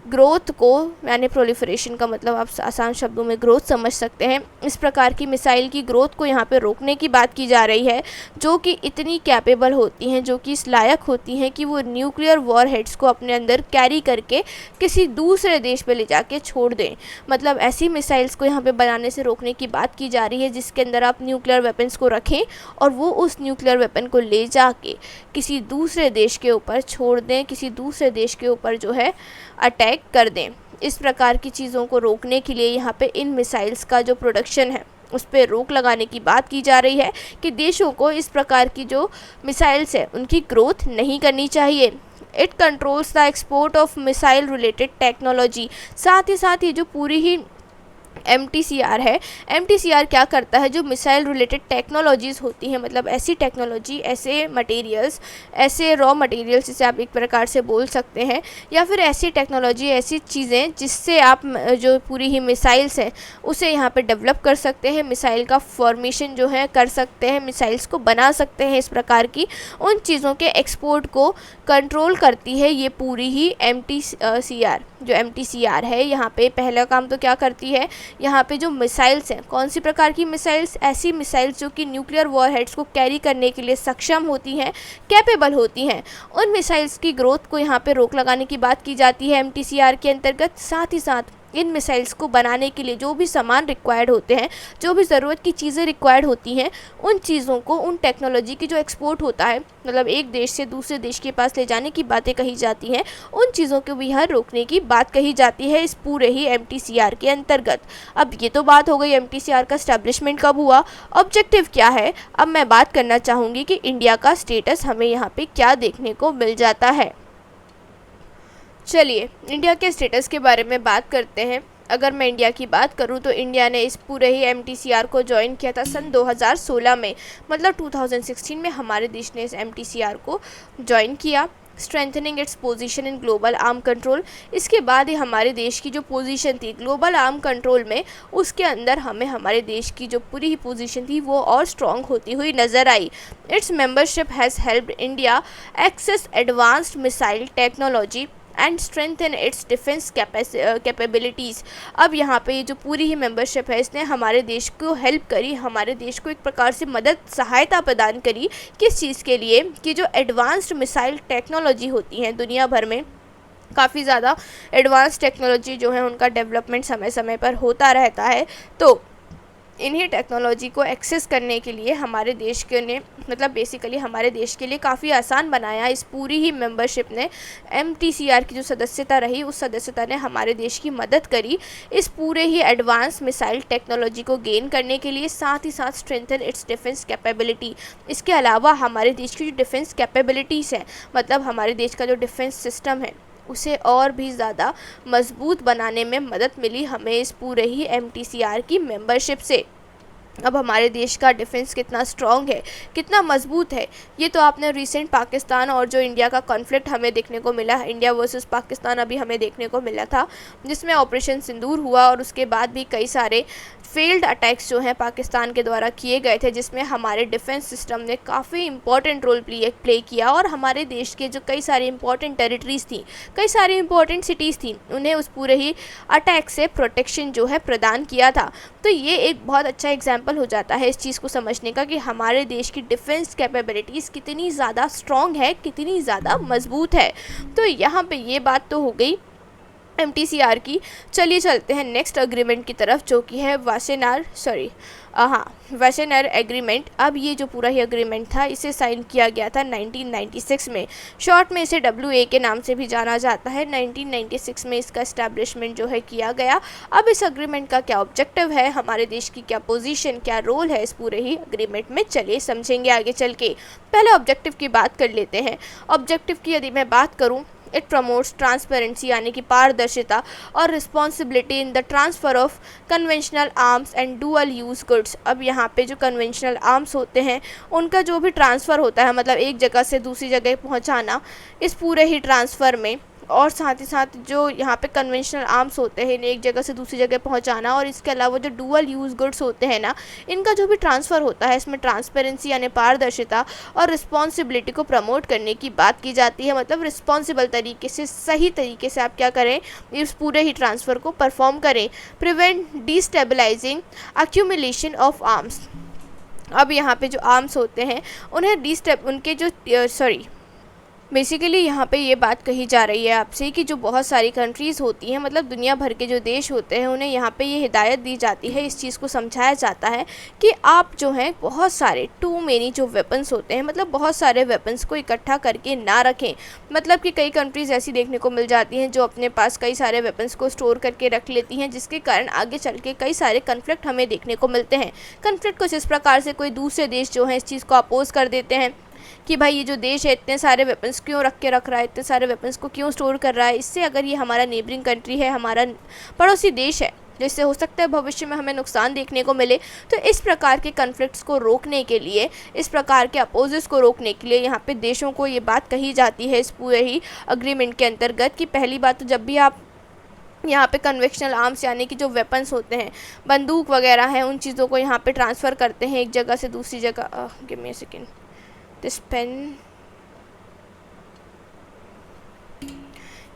ग्रोथ को, यानी प्रोलिफरेशन का मतलब आप आसान शब्दों में ग्रोथ समझ सकते हैं, इस प्रकार की मिसाइल की ग्रोथ को यहाँ पे रोकने की बात की जा रही है, जो कि इतनी कैपेबल होती हैं, जो कि इस लायक होती हैं कि वो न्यूक्लियर वॉरहेड्स को अपने अंदर कैरी करके किसी दूसरे देश पे ले जाके छोड़ दें। मतलब ऐसी मिसाइल्स को यहाँ पे बनाने से रोकने की बात की जा रही है जिसके अंदर आप न्यूक्लियर वेपन्स को रखें और वो उस न्यूक्लियर वेपन को ले जाके किसी दूसरे देश के ऊपर छोड़ दें, किसी दूसरे देश के ऊपर जो है अटैक कर दें। इस प्रकार की चीज़ों को रोकने के लिए यहाँ पे इन मिसाइल्स का जो प्रोडक्शन है उस पर रोक लगाने की बात की जा रही है कि देशों को इस प्रकार की जो मिसाइल्स है उनकी ग्रोथ नहीं करनी चाहिए। It controls the export of missile related technology. साथ ही साथ ये जो पूरी ही MTCR है, MTCR क्या करता है, जो मिसाइल रिलेटेड टेक्नोलॉजीज़ होती हैं, मतलब ऐसी टेक्नोलॉजी, ऐसे मटेरियल्स, ऐसे रॉ मटेरियल्स जिसे आप एक प्रकार से बोल सकते हैं, या फिर ऐसी टेक्नोलॉजी, ऐसी चीज़ें जिससे आप जो पूरी ही मिसाइल्स हैं उसे यहाँ पे डेवलप कर सकते हैं, मिसाइल का फॉर्मेशन जो है कर सकते हैं, मिसाइल्स को बना सकते हैं। इस प्रकार की उन चीज़ों के एक्सपोर्ट को कंट्रोल करती है ये पूरी ही MTCR। जो MTCR है यहाँ पे पहला काम तो क्या करती है, यहाँ पे जो मिसाइल्स हैं, कौन सी प्रकार की मिसाइल्स, ऐसी मिसाइल्स जो कि न्यूक्लियर वॉरहेड्स को कैरी करने के लिए सक्षम होती हैं, कैपेबल होती हैं, उन मिसाइल्स की ग्रोथ को यहाँ पे रोक लगाने की बात की जाती है MTCR के अंतर्गत। साथ ही साथ इन मिसाइल्स को बनाने के लिए जो भी सामान रिक्वायर्ड होते हैं, जो भी ज़रूरत की चीज़ें रिक्वायर्ड होती हैं, उन चीज़ों को, उन टेक्नोलॉजी की जो एक्सपोर्ट होता है, मतलब एक देश से दूसरे देश के पास ले जाने की बातें कही जाती हैं, उन चीज़ों को भी यहाँ रोकने की बात कही जाती है इस पूरे ही MTCR के अंतर्गत। अब ये तो बात हो गई MTCR का एस्टैब्लिशमेंट कब हुआ, ऑब्जेक्टिव क्या है। अब मैं बात करना चाहूँगी कि इंडिया का स्टेटस हमें यहाँ पे क्या देखने को मिल जाता है। चलिए इंडिया के स्टेटस के बारे में बात करते हैं। अगर मैं इंडिया की बात करूं तो इंडिया ने इस पूरे ही MTCR को ज्वाइन किया था सन 2016 में, मतलब 2016 में हमारे देश ने इस MTCR को ज्वाइन किया। Strengthening its position in global arm control. इसके बाद ही हमारे देश की जो पोजीशन थी ग्लोबल आर्म कंट्रोल में, उसके अंदर हमें हमारे देश की जो पूरी ही पोजीशन थी वो और स्ट्रॉन्ग होती हुई नज़र आई। Its membership has helped India access advanced missile technology and strengthen its defence capabilities. अब यहाँ पे ये जो पूरी ही मेंबरशिप है इसने हमारे देश को हेल्प करी, हमारे देश को एक प्रकार से मदद, सहायता प्रदान करी। किस चीज़ के लिए, कि जो एडवांस्ड मिसाइल टेक्नोलॉजी होती हैं दुनिया भर में, काफ़ी ज़्यादा एडवांस टेक्नोलॉजी जो है उनका डेवलपमेंट समय समय पर होता रहता है। तो इन्हीं टेक्नोलॉजी को एक्सेस करने के लिए हमारे देश के ने, मतलब बेसिकली हमारे देश के लिए काफ़ी आसान बनाया। इस पूरी ही मेंबरशिप ने, MTCR की जो सदस्यता रही उस सदस्यता ने हमारे देश की मदद करी इस पूरे ही एडवांस मिसाइल टेक्नोलॉजी को गेन करने के लिए। साथ ही साथ स्ट्रेंथन इट्स डिफेंस कैपेबिलिटी। इसके अलावा हमारे देश की जो डिफेंस कैपेबिलिटीज़ हैं, मतलब हमारे देश का जो डिफेंस सिस्टम है उसे और भी ज़्यादा मजबूत बनाने में मदद मिली हमें इस पूरे ही MTCR की मेंबरशिप से। अब हमारे देश का डिफेंस कितना स्ट्रॉन्ग है, कितना मजबूत है, ये तो आपने रिसेंट पाकिस्तान और जो इंडिया का कॉन्फ्लिक्ट हमें देखने को मिला, इंडिया वर्सेस पाकिस्तान अभी हमें देखने को मिला था, जिसमें ऑपरेशन सिंदूर हुआ और उसके बाद भी कई सारे फेल्ड अटैक्स जो हैं पाकिस्तान के द्वारा किए गए थे, जिसमें हमारे डिफेंस सिस्टम ने काफ़ी इंपॉर्टेंट रोल प्ले किया और हमारे देश के जो कई सारी इंपॉर्टेंट टेरिटरीज़ थी, कई सारी इंपॉर्टेंट सिटीज़ थी, उन्हें उस पूरे ही अटैक से प्रोटेक्शन जो है प्रदान किया था। तो ये एक बहुत अच्छा एग्जाम्पल हो जाता है इस चीज़ को समझने का कि हमारे देश की डिफेंस कैपेबिलिटीज़ कितनी ज़्यादा स्ट्रॉन्ग है, कितनी ज़्यादा मजबूत है। तो यहाँ पे ये बात तो हो गई MTCR की। चलिए चलते हैं नेक्स्ट अग्रीमेंट की तरफ, जो कि है वासेनार एग्रीमेंट। अब ये जो पूरा ही अग्रीमेंट था इसे साइन किया गया था 1996 में, शॉर्ट में इसे WA के नाम से भी जाना जाता है। 1996 में इसका इस्टेब्लिशमेंट जो है किया गया। अब इस अग्रीमेंट का क्या ऑब्जेक्टिव है, हमारे देश की क्या पोजीशन, क्या रोल है इस पूरे ही अग्रीमेंट में, चलिए समझेंगे आगे चल के। पहले ऑब्जेक्टिव की बात कर लेते हैं। ऑब्जेक्टिव की यदि मैं बात करूँ, इट प्रमोट्स ट्रांसपेरेंसी यानी कि पारदर्शिता और responsibility in the transfer of conventional arms and dual use goods. अब यहाँ पे जो कन्वेंशनल आर्म्स होते हैं उनका जो भी ट्रांसफ़र होता है, मतलब एक जगह से दूसरी जगह पहुँचाना, इस पूरे ही ट्रांसफ़र में और साथ ही साथ जो यहाँ पे कन्वेंशनल आर्म्स होते हैं इन्हें एक जगह से दूसरी जगह पहुँचाना, और इसके अलावा जो डुअल यूज़ गुड्स होते हैं ना, इनका जो भी ट्रांसफ़र होता है इसमें ट्रांसपेरेंसी यानी पारदर्शिता और रिस्पॉन्सिबिलिटी को प्रमोट करने की बात की जाती है। मतलब रिस्पॉन्सिबल तरीके से, सही तरीके से आप क्या करें, इस पूरे ही ट्रांसफ़र को परफॉर्म करें। Prevent destabilising accumulation of arms. अब यहाँ पे जो आर्म्स होते हैं उन्हें उनके जो बेसिकली यहाँ पे ये बात कही जा रही है आपसे कि जो बहुत सारी कंट्रीज़ होती हैं, मतलब दुनिया भर के जो देश होते हैं, उन्हें यहाँ पे ये हिदायत दी जाती है, इस चीज़ को समझाया जाता है कि आप जो हैं बहुत सारे टू मेनी जो वेपन्स होते हैं, मतलब बहुत सारे वेपन्स को इकट्ठा करके ना रखें। मतलब कि कई कंट्रीज़ ऐसी देखने को मिल जाती हैं जो अपने पास कई सारे वेपन्स को स्टोर करके रख लेती हैं, जिसके कारण आगे चल के कई सारे कन्फ्लिक्ट हमें देखने को मिलते हैं। कन्फ्लिक्ट कुछ इस प्रकार से, कोई दूसरे देश जो हैं इस चीज़ को अपोज़ कर देते हैं कि भाई ये जो देश है इतने सारे वेपन्स क्यों रख रहा है, इतने सारे वेपन्स को क्यों स्टोर कर रहा है। इससे अगर ये हमारा नेबरिंग कंट्री है, हमारा पड़ोसी देश है, जिससे हो सकता है भविष्य में हमें नुकसान देखने को मिले। तो इस प्रकार के कन्फ्लिक्ट्स को रोकने के लिए, इस प्रकार के अपोजिट्स को रोकने के लिए यहाँ पे देशों को ये बात कही जाती है इस पूरे ही अग्रीमेंट के अंतर्गत कि पहली बात तो जब भी आप यहाँ पे कन्वेंशनल आर्म्स यानी कि जो वेपन्स होते हैं, बंदूक वगैरह हैं, उन चीज़ों को यहाँ पे ट्रांसफ़र करते हैं एक जगह से दूसरी जगह। Give me a second, this pen.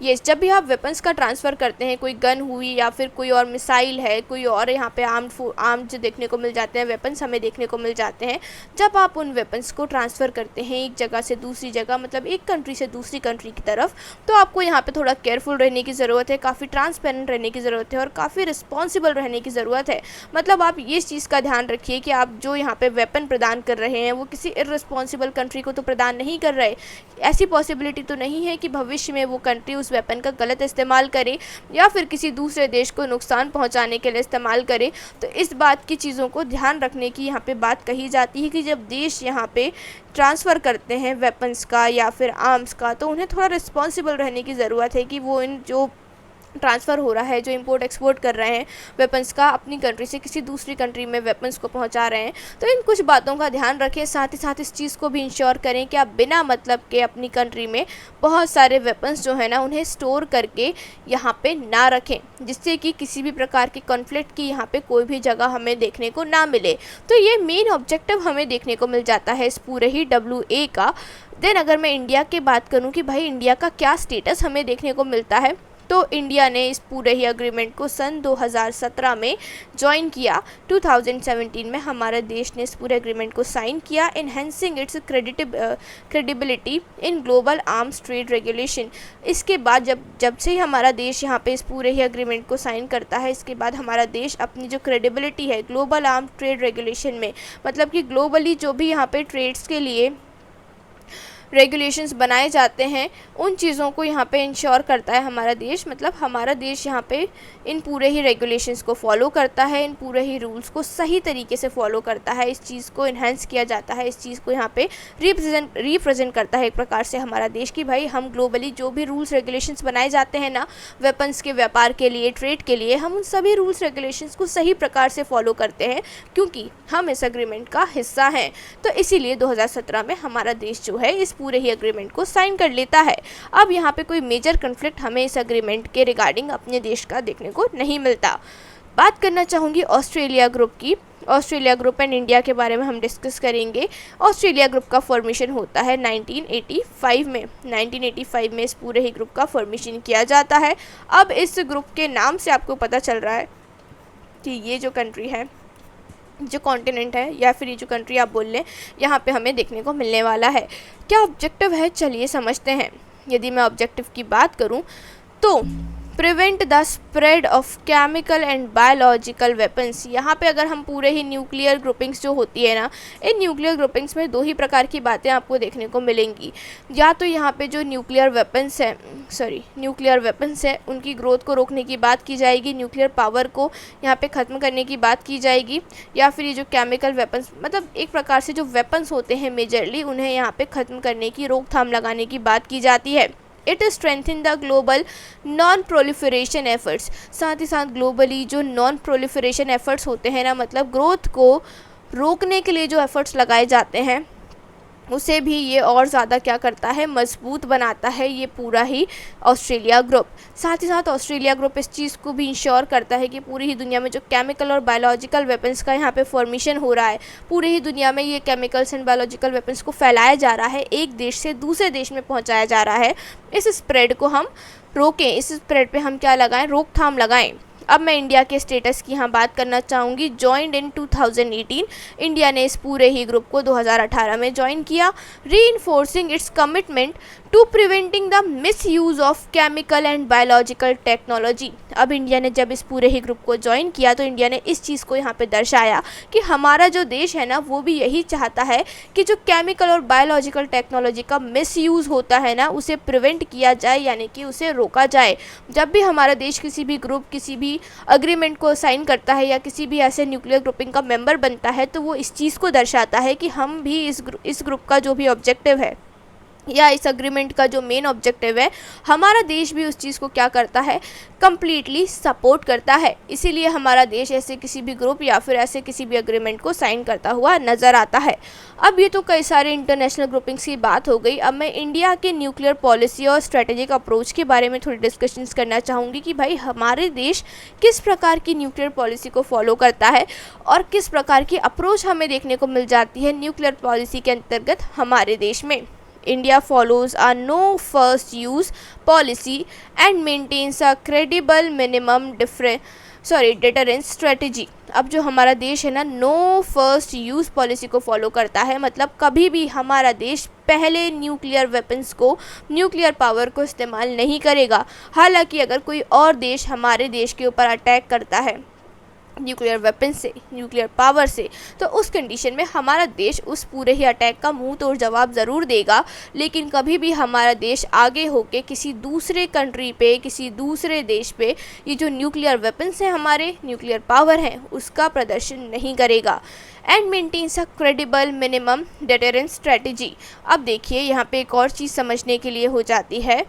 ये जब भी आप वेपन्स का ट्रांसफ़र करते हैं, कोई गन हुई या फिर कोई और मिसाइल है, कोई और यहाँ पे आर्म्ड जो देखने को मिल जाते हैं, वेपन्स हमें देखने को मिल जाते हैं। जब आप उन वेपन्स को ट्रांसफ़र करते हैं एक जगह से दूसरी जगह, मतलब एक कंट्री से दूसरी कंट्री की तरफ, तो आपको यहाँ पे थोड़ा केयरफुल रहने की ज़रूरत है, काफ़ी ट्रांसपेरेंट रहने की ज़रूरत है और काफ़ी रिस्पॉन्सिबल रहने की ज़रूरत है। मतलब आप ये चीज़ का ध्यान रखिए कि आप जो यहाँ पर वेपन प्रदान कर रहे हैं वो किसी इर्रिस्पॉन्सिबल कंट्री को तो प्रदान नहीं कर रहे। ऐसी पॉसिबिलिटी तो नहीं है कि भविष्य में वो कंट्री उस वेपन का गलत इस्तेमाल करे या फिर किसी दूसरे देश को नुकसान पहुंचाने के लिए इस्तेमाल करे। तो इस बात की चीज़ों को ध्यान रखने की यहाँ पे बात कही जाती है कि जब देश यहाँ पे ट्रांसफ़र करते हैं वेपन्स का या फिर आर्म्स का, तो उन्हें थोड़ा रिस्पॉन्सिबल रहने की ज़रूरत है कि वो इन जो ट्रांसफ़र हो रहा है, जो इंपोर्ट एक्सपोर्ट कर रहे हैं वेपन्स का, अपनी कंट्री से किसी दूसरी कंट्री में वेपन्स को पहुंचा रहे हैं, तो इन कुछ बातों का ध्यान रखें। साथ ही साथ इस चीज़ को भी इंश्योर करें कि आप बिना मतलब के अपनी कंट्री में बहुत सारे वेपन्स जो है ना उन्हें स्टोर करके यहाँ पे ना रखें, जिससे कि किसी भी प्रकार के कॉन्फ्लिक्ट की यहाँ पे कोई भी जगह हमें देखने को ना मिले। तो ये मेन ऑब्जेक्टिव हमें देखने को मिल जाता है इस पूरे ही WA का। देन अगर मैं इंडिया की बात करूँ कि भाई इंडिया का क्या स्टेटस हमें देखने को मिलता है, तो इंडिया ने इस पूरे ही एग्रीमेंट को सन 2017 में ज्वाइन किया। 2017 में हमारे देश ने इस पूरे एग्रीमेंट को साइन किया, enhancing it's credibility in global arms trade regulation. इसके बाद जब से ही हमारा देश यहाँ पे इस पूरे ही एग्रीमेंट को साइन करता है, इसके बाद हमारा देश अपनी जो क्रेडिबिलिटी है ग्लोबल आर्म ट्रेड रेगुलेशन में, मतलब कि ग्लोबली जो भी यहाँ पे ट्रेड्स के लिए रेगुलेशंस बनाए जाते हैं उन चीज़ों को यहाँ पे इंश्योर करता है हमारा देश। मतलब हमारा देश यहाँ पे इन पूरे ही रेगुलेशंस को फॉलो करता है, इन पूरे ही रूल्स को सही तरीके से फॉलो करता है। इस चीज़ को इन्हेंस किया जाता है, इस चीज़ को यहाँ पे रिप्रेजेंट करता है एक प्रकार से हमारा देश कि भाई हम ग्लोबली जो भी रूल्स रेगुलेशंस बनाए जाते हैं ना वेपन्स के व्यापार के लिए, ट्रेड के लिए, हम उन सभी रूल्स रेगुलेशंस को सही प्रकार से फॉलो करते हैं क्योंकि हम इस एग्रीमेंट का हिस्सा हैं। तो इसीलिए 2017 में हमारा देश जो है इस पूरे ही एग्रीमेंट को साइन कर लेता है। अब यहाँ पे कोई मेजर कन्फ्लिक्ट हमें इस एग्रीमेंट के रिगार्डिंग अपने देश का देखने को नहीं मिलता। बात करना चाहूँगी ऑस्ट्रेलिया ग्रुप की। ऑस्ट्रेलिया ग्रुप एंड इंडिया के बारे में हम डिस्कस करेंगे। ऑस्ट्रेलिया ग्रुप का फॉर्मेशन होता है 1985 में। 1985 में इस पूरे ही ग्रुप का फॉर्मेशन किया जाता है। अब इस ग्रुप के नाम से आपको पता चल रहा है कि ये जो कंट्री है, जो कॉन्टिनेंट है या फिर ये जो कंट्री आप बोल लें, यहाँ पे हमें देखने को मिलने वाला है। क्या ऑब्जेक्टिव है, चलिए समझते हैं। यदि मैं ऑब्जेक्टिव की बात करूँ तो prevent the spread of chemical and biological weapons. यहाँ पे अगर हम पूरे ही न्यूक्लियर ग्रुपिंग्स जो होती है ना, इन न्यूक्लियर ग्रुपिंग्स में दो ही प्रकार की बातें आपको देखने को मिलेंगी। या तो यहाँ पे जो न्यूक्लियर वेपन्स है उनकी ग्रोथ को रोकने की बात की जाएगी, न्यूक्लियर पावर को यहाँ पे ख़त्म करने की बात की जाएगी, या फिर ये जो केमिकल वेपन्स, मतलब एक प्रकार से जो वेपन्स होते हैं मेजरली उन्हें यहाँ पे ख़त्म करने की, रोकथाम लगाने की बात की जाती है। It strengthen the global non proliferation efforts. साथ ही साथ ग्लोबली जो नॉन प्रोलिफरेशन एफर्ट्स होते हैं ना, मतलब ग्रोथ को रोकने के लिए जो एफर्ट्स लगाए जाते हैं उसे भी ये और ज़्यादा क्या करता है, मजबूत बनाता है ये पूरा ही ऑस्ट्रेलिया ग्रुप। साथ ही साथ ऑस्ट्रेलिया ग्रुप इस चीज़ को भी इंश्योर करता है कि पूरी ही दुनिया में जो केमिकल और बायोलॉजिकल वेपन्स का यहाँ पे फॉर्मेशन हो रहा है, पूरी ही दुनिया में ये केमिकल्स एंड बायोलॉजिकल वेपन्स को फैलाया जा रहा है, एक देश से दूसरे देश में पहुँचाया जा रहा है, इस स्प्रेड को हम रोकें, इस स्प्रेड पे हम क्या लगाएं, रोकथाम लगाएं। अब मैं इंडिया के स्टेटस की यहाँ बात करना चाहूँगी। जॉइंड इन 2018, इंडिया ने इस पूरे ही ग्रुप को 2018 में ज्वाइन किया। Reinforcing its commitment to preventing the misuse of chemical and biological technology. अब इंडिया ने जब इस पूरे ही ग्रुप को ज्वाइन किया तो इंडिया ने इस चीज़ को यहाँ पे दर्शाया कि हमारा जो देश है ना, वो भी यही चाहता है कि जो केमिकल और बायोलॉजिकल टेक्नोलॉजी का मिसयूज़ होता है ना, उसे प्रिवेंट किया जाए, यानी कि उसे रोका जाए। जब भी हमारा देश किसी भी ग्रुप, किसी भी अग्रीमेंट को साइन करता है या किसी भी ऐसे न्यूक्लियर ग्रुपिंग का मेंबर बनता है, तो वो इस चीज़ को दर्शाता है कि हम भी इस ग्रुप का जो भी ऑब्जेक्टिव है या इस अग्रीमेंट का जो मेन ऑब्जेक्टिव है, हमारा देश भी उस चीज़ को क्या करता है, कम्प्लीटली सपोर्ट करता है। इसीलिए हमारा देश ऐसे किसी भी ग्रुप या फिर ऐसे किसी भी अग्रीमेंट को साइन करता हुआ नज़र आता है। अब ये तो कई सारे इंटरनेशनल ग्रुपिंग्स की बात हो गई। अब मैं इंडिया के न्यूक्लियर पॉलिसी और स्ट्रेटेजिक अप्रोच के बारे में थोड़ी डिस्कशंस करना चाहूँगी कि भाई हमारे देश किस प्रकार की न्यूक्लियर पॉलिसी को फॉलो करता है और किस प्रकार की अप्रोच हमें देखने को मिल जाती है न्यूक्लियर पॉलिसी के अंतर्गत हमारे देश में। India follows a no first use policy and maintains a credible minimum deterrence strategy। अब जो हमारा देश है ना, नो फर्स्ट यूज़ पॉलिसी को फॉलो करता है, मतलब कभी भी हमारा देश पहले न्यूक्लियर वेपन्स को, न्यूक्लियर पावर को इस्तेमाल नहीं करेगा। हालांकि अगर कोई और देश हमारे देश के ऊपर अटैक करता है न्यूक्लियर वेपन से, न्यूक्लियर पावर से, तो उस कंडीशन में हमारा देश उस पूरे ही अटैक का मुंह तोड़ जवाब ज़रूर देगा। लेकिन कभी भी हमारा देश आगे होके किसी दूसरे कंट्री पे, किसी दूसरे देश पे ये जो न्यूक्लियर वेपन्स हैं, हमारे न्यूक्लियर पावर हैं, उसका प्रदर्शन नहीं करेगा। And maintains a credible minimum deterrence strategy. अब देखिए यहाँ पे एक और चीज़ समझने के लिए हो जाती है,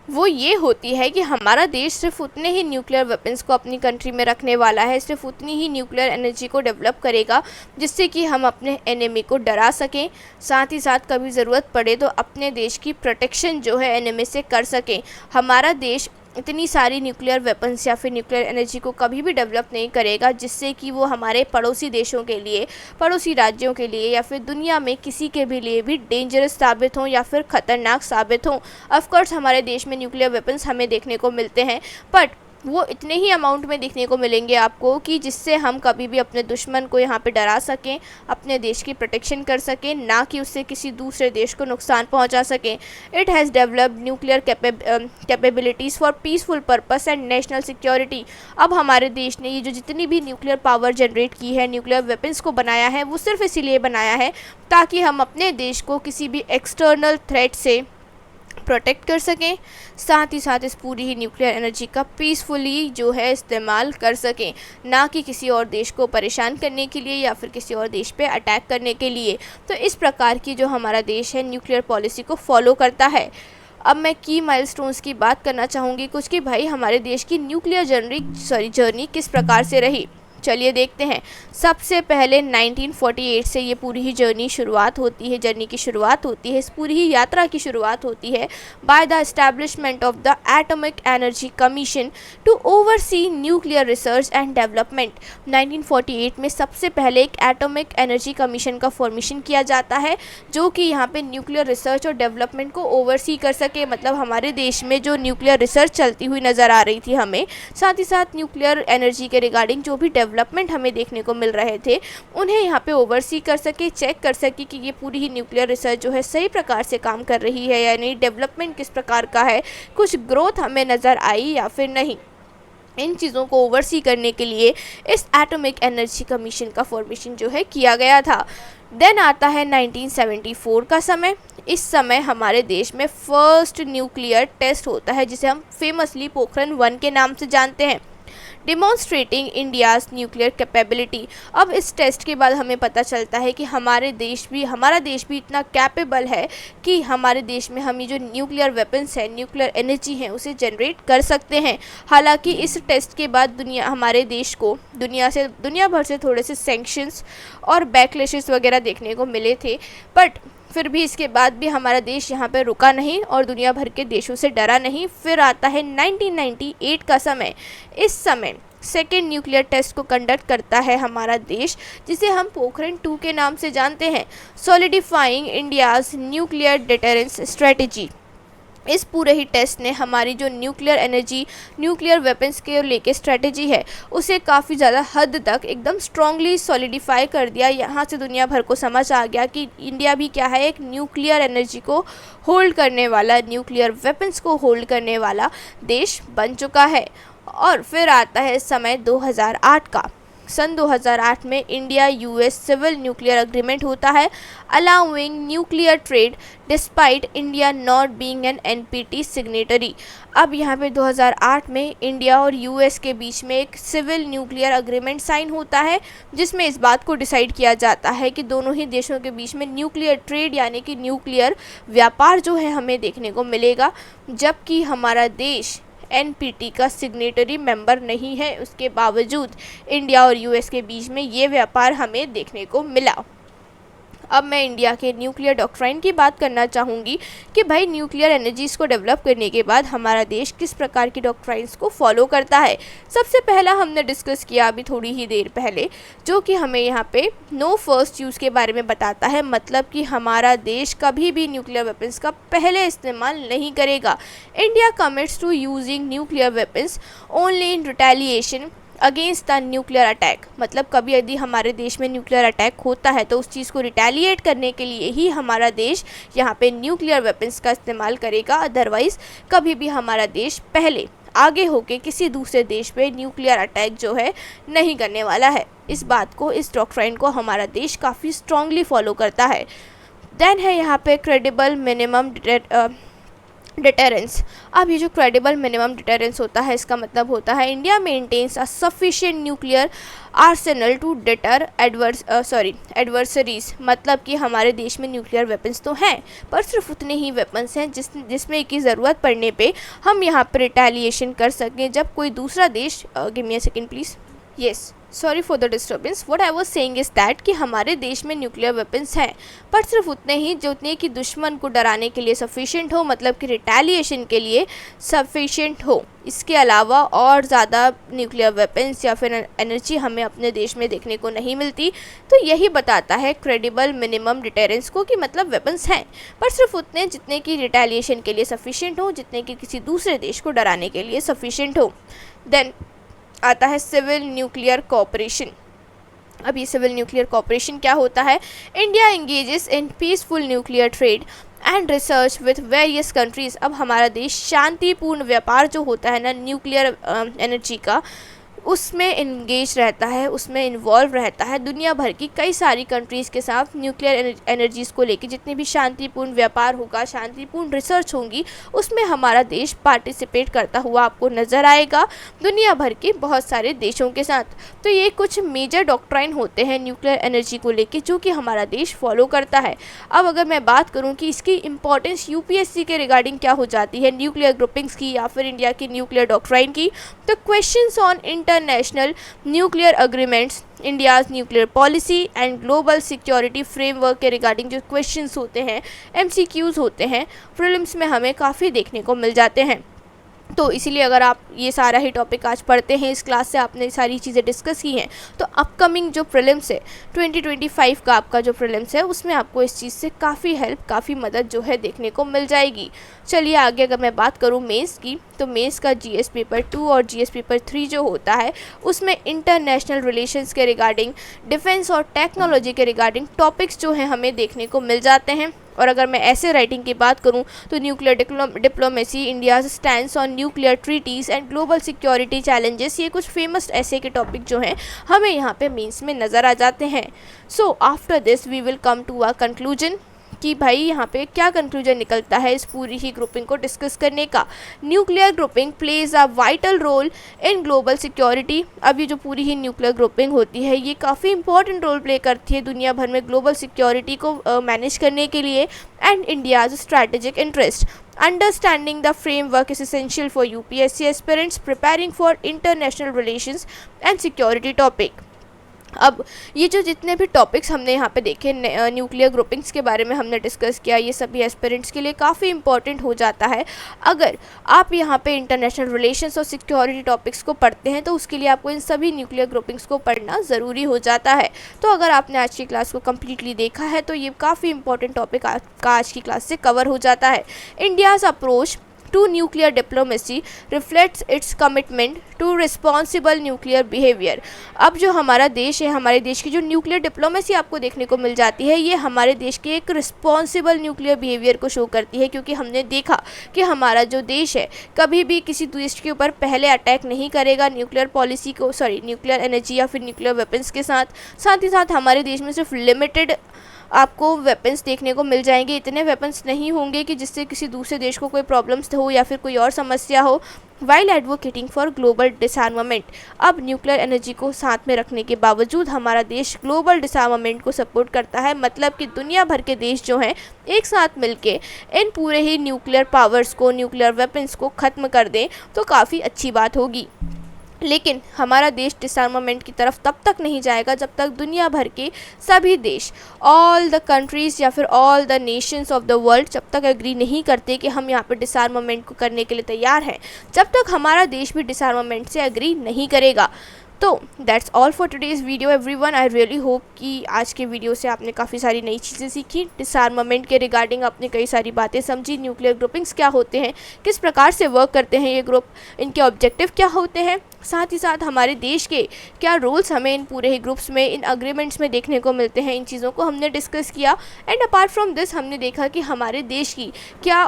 वो ये होती है कि हमारा देश सिर्फ उतने ही न्यूक्लियर वेपन्स को अपनी कंट्री में रखने वाला है, सिर्फ उतनी ही न्यूक्लियर एनर्जी को डेवलप करेगा जिससे कि हम अपने एनिमी को डरा सकें, साथ ही साथ कभी ज़रूरत पड़े तो अपने देश की प्रोटेक्शन जो है एनिमी से कर सकें। हमारा देश इतनी सारी न्यूक्लियर वेपन्स या फिर न्यूक्लियर एनर्जी को कभी भी डेवलप नहीं करेगा जिससे कि वो हमारे पड़ोसी देशों के लिए, पड़ोसी राज्यों के लिए या फिर दुनिया में किसी के भी लिए भी डेंजरस साबित हों या फिर ख़तरनाक साबित हों। ऑफकोर्स हमारे देश में न्यूक्लियर वेपन्स हमें देखने को मिलते हैं, बट वो इतने ही अमाउंट में देखने को मिलेंगे आपको कि जिससे हम कभी भी अपने दुश्मन को यहाँ पे डरा सकें, अपने देश की प्रोटेक्शन कर सकें, ना कि उससे किसी दूसरे देश को नुकसान पहुँचा सकें। It has developed nuclear capabilities for peaceful purpose and national security. अब हमारे देश ने ये जो जितनी भी न्यूक्लियर पावर जनरेट की है, न्यूक्लियर वेपन्स को बनाया है, वो सिर्फ इसीलिए बनाया है ताकि हम अपने देश को किसी भी एक्सटर्नल थ्रेट से प्रोटेक्ट कर सकें, साथ ही साथ इस पूरी ही न्यूक्लियर एनर्जी का पीसफुली जो है इस्तेमाल कर सकें, ना कि किसी और देश को परेशान करने के लिए या फिर किसी और देश पे अटैक करने के लिए। तो इस प्रकार की जो हमारा देश है न्यूक्लियर पॉलिसी को फॉलो करता है। अब मैं की माइलस्टोन्स की बात करना चाहूँगी कुछ कि भाई हमारे देश की न्यूक्लियर जर्नी किस प्रकार से रही। चलिए देखते हैं। सबसे पहले 1948 से ये पूरी ही जर्नी की शुरुआत होती है, इस पूरी ही यात्रा की शुरुआत होती है by the establishment of the atomic energy commission to oversee nuclear research and development. 1948 में सबसे पहले एक एटॉमिक एनर्जी कमीशन का फॉर्मेशन किया जाता है जो कि यहाँ पे न्यूक्लियर रिसर्च और डेवलपमेंट को ओवरसी कर सके। मतलब हमारे देश में जो न्यूक्लियर रिसर्च चलती हुई नज़र आ रही थी हमें, साथ ही साथ न्यूक्लियर एनर्जी के रिगार्डिंग जो भी डेवलपमेंट हमें देखने को मिल रहे थे, उन्हें यहाँ पे ओवरसी कर सके, चेक कर सके कि ये पूरी ही न्यूक्लियर रिसर्च जो है सही प्रकार से काम कर रही है या नहीं, डेवलपमेंट किस प्रकार का है, कुछ ग्रोथ हमें नज़र आई या फिर नहीं। इन चीज़ों को ओवरसी करने के लिए इस एटॉमिक एनर्जी कमीशन का फॉर्मेशन जो है किया गया था। देन आता है 1974 का समय। इस समय हमारे देश में फर्स्ट न्यूक्लियर टेस्ट होता है जिसे हम फेमसली पोखरण 1 के नाम से जानते हैं। Demonstrating India's nuclear capability. अब इस टेस्ट के बाद हमें पता चलता है कि हमारा देश भी इतना कैपेबल है कि हमारे देश में हम ये जो न्यूक्लियर वेपन्स हैं, न्यूक्लियर एनर्जी हैं, उसे जनरेट कर सकते हैं। हालांकि इस टेस्ट के बाद हमारे देश को दुनिया भर से थोड़े से सैंक्शंस और बैकलैशेस वगैरह देखने को मिले थे, बट फिर भी इसके बाद भी हमारा देश यहाँ पे रुका नहीं और दुनिया भर के देशों से डरा नहीं। फिर आता है 1998 का समय। इस समय सेकेंड न्यूक्लियर टेस्ट को कंडक्ट करता है हमारा देश, जिसे हम पोखरण 2 के नाम से जानते हैं, solidifying India's nuclear deterrence strategy. इस पूरे ही टेस्ट ने हमारी जो न्यूक्लियर एनर्जी, न्यूक्लियर वेपन्स के लेके स्ट्रेटजी है, उसे काफ़ी ज़्यादा हद तक एकदम स्ट्रांगली सॉलिडिफाई कर दिया। यहाँ से दुनिया भर को समझ आ गया कि इंडिया भी क्या है, एक न्यूक्लियर एनर्जी को होल्ड करने वाला, न्यूक्लियर वेपन्स को होल्ड करने वाला देश बन चुका है। और फिर आता है समय 2008 का। सन 2008 में India US civil nuclear agreement होता है, allowing nuclear trade despite India not being an NPT signatory. अब यहाँ पे 2008 में इंडिया और यूएस के बीच में एक सिविल न्यूक्लियर एग्रीमेंट साइन होता है, जिसमें इस बात को डिसाइड किया जाता है कि दोनों ही देशों के बीच में न्यूक्लियर ट्रेड यानी कि न्यूक्लियर व्यापार जो है हमें देखने को मिलेगा, जबकि हमारा देश एनपीटी का सिग्नेटरी मेंबर नहीं है। उसके बावजूद इंडिया और यूएस के बीच में ये व्यापार हमें देखने को मिला। अब मैं इंडिया के न्यूक्लियर डॉक्ट्राइन की बात करना चाहूँगी कि भाई न्यूक्लियर एनर्जीज़ को डेवलप करने के बाद हमारा देश किस प्रकार की डॉक्ट्राइन्स को फॉलो करता है। सबसे पहला हमने डिस्कस किया अभी थोड़ी ही देर पहले, जो कि हमें यहाँ पे नो फर्स्ट यूज़ के बारे में बताता है, मतलब कि हमारा देश कभी भी न्यूक्लियर वेपन्स का पहले इस्तेमाल नहीं करेगा। India commits to using nuclear weapons only in retaliation against the nuclear attack. मतलब कभी यदि हमारे देश में न्यूक्लियर अटैक होता है तो उस चीज़ को रिटेलिएट करने के लिए ही हमारा देश यहाँ पे न्यूक्लियर वेपन्स का इस्तेमाल करेगा। अदरवाइज़ कभी भी हमारा देश पहले आगे होके किसी दूसरे देश पे न्यूक्लियर अटैक जो है नहीं करने वाला है। इस बात को, इस डॉक्ट्राइन को हमारा देश काफ़ी स्ट्रांगली फॉलो करता है। देन है यहाँ पे क्रेडिबल मिनिमम डिटरेंस। अब ये जो क्रेडिबल मिनिमम डिटरेंस होता है, इसका मतलब होता है India maintains a sufficient nuclear arsenal to deter adversaries. मतलब कि हमारे देश में न्यूक्लियर वेपन्स तो हैं, पर सिर्फ उतने ही वेपन्स हैं जिसमें की ज़रूरत पड़ने पे हम यहाँ पर रिटेलिएशन कर सकें जब कोई दूसरा देश give me a second please, yes, sorry for the disturbance. What I was saying is that कि हमारे देश में न्यूक्लियर वेपन्स हैं, पर सिर्फ उतने ही जितने कि दुश्मन को डराने के लिए सफिशिएंट हो, मतलब कि रिटेलिएशन के लिए सफिशिएंट हो। इसके अलावा और ज़्यादा न्यूक्लियर वेपन्स या फिर एनर्जी हमें अपने देश में देखने को नहीं मिलती। तो यही बताता है क्रेडिबल मिनिमम डिटेरेंस को कि मतलब वेपन्स हैं, पर सिर्फ उतने जितने कि रिटेलिएशन के लिए सफिशिएंट हो, जितने कि किसी दूसरे देश को डराने के लिए सफिशिएंट हो। देन आता है सिविल न्यूक्लियर कोऑपरेशन। अब ये सिविल न्यूक्लियर कोऑपरेशन क्या होता है? India engages in peaceful nuclear trade and research with various countries. अब हमारा देश शांतिपूर्ण व्यापार जो होता है ना न्यूक्लियर एनर्जी का, उसमें इंगेज रहता है, उसमें इन्वॉल्व रहता है दुनिया भर की कई सारी कंट्रीज़ के साथ। न्यूक्लियर एनर्जीज़ को लेकर जितने भी शांतिपूर्ण व्यापार होगा, शांतिपूर्ण रिसर्च होंगी, उसमें हमारा देश पार्टिसिपेट करता हुआ आपको नज़र आएगा दुनिया भर के बहुत सारे देशों के साथ। तो ये कुछ मेजर डॉक्ट्राइन होते हैं न्यूक्लियर एनर्जी को लेकर जो कि हमारा देश फॉलो करता है। अब अगर मैं बात करूँ कि इसकी इंपॉर्टेंस यूपीएससी के रिगार्डिंग क्या हो जाती है, न्यूक्लियर ग्रुपिंग्स की या फिर इंडिया की न्यूक्लियर डॉक्ट्राइन की, तो questions on international nuclear agreements, India's nuclear policy and global security framework के रिगार्डिंग जो क्वेश्चंस होते हैं, एमसीक्यूज़ होते हैं, प्रीलिम्स में हमें काफ़ी देखने को मिल जाते हैं। तो इसीलिए अगर आप ये सारा ही टॉपिक आज पढ़ते हैं, इस क्लास से आपने सारी चीज़ें डिस्कस की हैं, तो अपकमिंग जो प्रीलिम्स है 2025 का आपका जो प्रीलिम्स है, उसमें आपको इस चीज़ से काफ़ी हेल्प, काफ़ी मदद जो है देखने को मिल जाएगी। चलिए आगे अगर मैं बात करूँ मेंस की, तो मेंस का जीएस पेपर 2 और जीएस पेपर 3 जो होता है, उसमें इंटरनेशनल रिलेशंस के रिगार्डिंग, डिफेंस और टेक्नोलॉजी के रिगार्डिंग टॉपिक्स जो हैं हमें देखने को मिल जाते हैं। और अगर मैं ऐसे राइटिंग की बात करूं तो nuclear diplomacy, India's stands on nuclear treaties and global security challenges, ये कुछ फेमस ऐसे के टॉपिक जो हैं हमें यहाँ पे मेंस में नज़र आ जाते हैं। So after this we will come to a conclusion. कि भाई यहाँ पे क्या कंक्लूजन निकलता है इस पूरी ही ग्रुपिंग को डिस्कस करने का। Nuclear grouping plays a vital role in global security. अब ये जो पूरी ही न्यूक्लियर ग्रुपिंग होती है ये काफ़ी इंपॉर्टेंट रोल प्ले करती है दुनिया भर में ग्लोबल सिक्योरिटी को मैनेज करने के लिए and India's strategic interest. Understanding the framework is essential for UPSC aspirants preparing for international relations and security topic। अब ये जो जितने भी टॉपिक्स हमने यहाँ पे देखे न्यूक्लियर ग्रुपिंग्स के बारे में हमने डिस्कस किया, ये सभी एस्पिरेंट्स के लिए काफ़ी इंपॉर्टेंट हो जाता है। अगर आप यहाँ पे इंटरनेशनल रिलेशंस और सिक्योरिटी टॉपिक्स को पढ़ते हैं तो उसके लिए आपको इन सभी न्यूक्लियर ग्रुपिंग्स को पढ़ना ज़रूरी हो जाता है। तो अगर आपने आज की क्लास को कम्प्लीटली देखा है तो ये काफ़ी इंपॉर्टेंट टॉपिक आपका आज की क्लास से कवर हो जाता है। India's approach to nuclear diplomacy reflects its commitment to responsible nuclear behavior। अब जो हमारा देश है, हमारे देश की जो न्यूक्लियर डिप्लोमेसी आपको देखने को मिल जाती है ये हमारे देश के एक रिस्पॉन्सिबल न्यूक्लियर बिहेवियर को शो करती है, क्योंकि हमने देखा कि हमारा जो देश है कभी भी किसी देश के ऊपर पहले अटैक नहीं करेगा न्यूक्लियर पॉलिसी को न्यूक्लियर एनर्जी या फिर न्यूक्लियर वेपन्स के साथ ही साथ हमारे देश में सिर्फ लिमिटेड आपको वेपन्स देखने को मिल जाएंगे। इतने वेपन्स नहीं होंगे कि जिससे किसी दूसरे देश को कोई प्रॉब्लम्स हो या फिर कोई और समस्या हो। While advocating for global डिसआर्मामेंट। अब न्यूक्लियर एनर्जी को साथ में रखने के बावजूद हमारा देश ग्लोबल डिसआर्मामेंट को सपोर्ट करता है, मतलब कि दुनिया भर के देश जो हैं एक साथ मिलके इन पूरे ही न्यूक्लियर पावर्स को, न्यूक्लियर वेपन्स को ख़त्म कर दें तो काफ़ी अच्छी बात होगी। लेकिन हमारा देश डिसआर्मामेंट की तरफ तब तक नहीं जाएगा जब तक दुनिया भर के सभी देश, ऑल द कंट्रीज़ या फिर all the Nations of the world जब तक एग्री नहीं करते कि हम यहाँ पे डिसआर्मामेंट को करने के लिए तैयार हैं, जब तक हमारा देश भी डिसआर्मामेंट से एग्री नहीं करेगा। तो that's all for today's video everyone. I really hope कि आज के वीडियो से आपने काफ़ी सारी नई चीज़ें सीखी, डिसआर्मामेंट के रिगार्डिंग आपने कई सारी बातें समझी, न्यूक्लियर ग्रुपिंग्स क्या होते हैं, किस प्रकार से वर्क करते हैं ये ग्रुप, इनके ऑब्जेक्टिव क्या होते हैं, साथ ही साथ हमारे देश के क्या रोल्स हमें इन पूरे ही ग्रुप्स में, इन अग्रीमेंट्स में देखने को मिलते हैं। इन चीज़ों को हमने डिस्कस किया एंड अपार्ट फ्रॉम दिस हमने देखा कि हमारे देश की क्या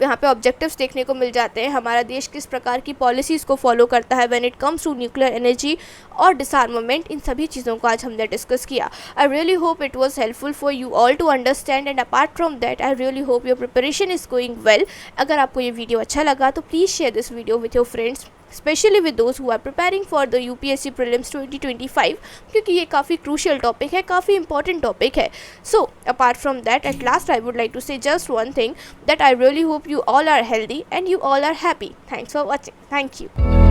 यहाँ पे ऑब्जेक्टिव्स देखने को मिल जाते हैं, हमारा देश किस प्रकार की पॉलिसीज़ को फॉलो करता है when it comes to nuclear energy और डिसआर्मामेंट। इन सभी चीज़ों को आज हमने डिस्कस किया। I really hope it was helpful for you all to understand and apart from that I really hope your preparation is going well. अगर आपको ये वीडियो अच्छा लगा तो please share this video with your friends, specially with those who are preparing for the UPSC prelims 2025, क्योंकि ये काफ़ी crucial topic है, काफ़ी इंपॉर्टेंट टॉपिक है। So apart from that at last I would like to say just one thing, that I really hope you all are healthy and you all are happy. Thanks for watching. Thank you.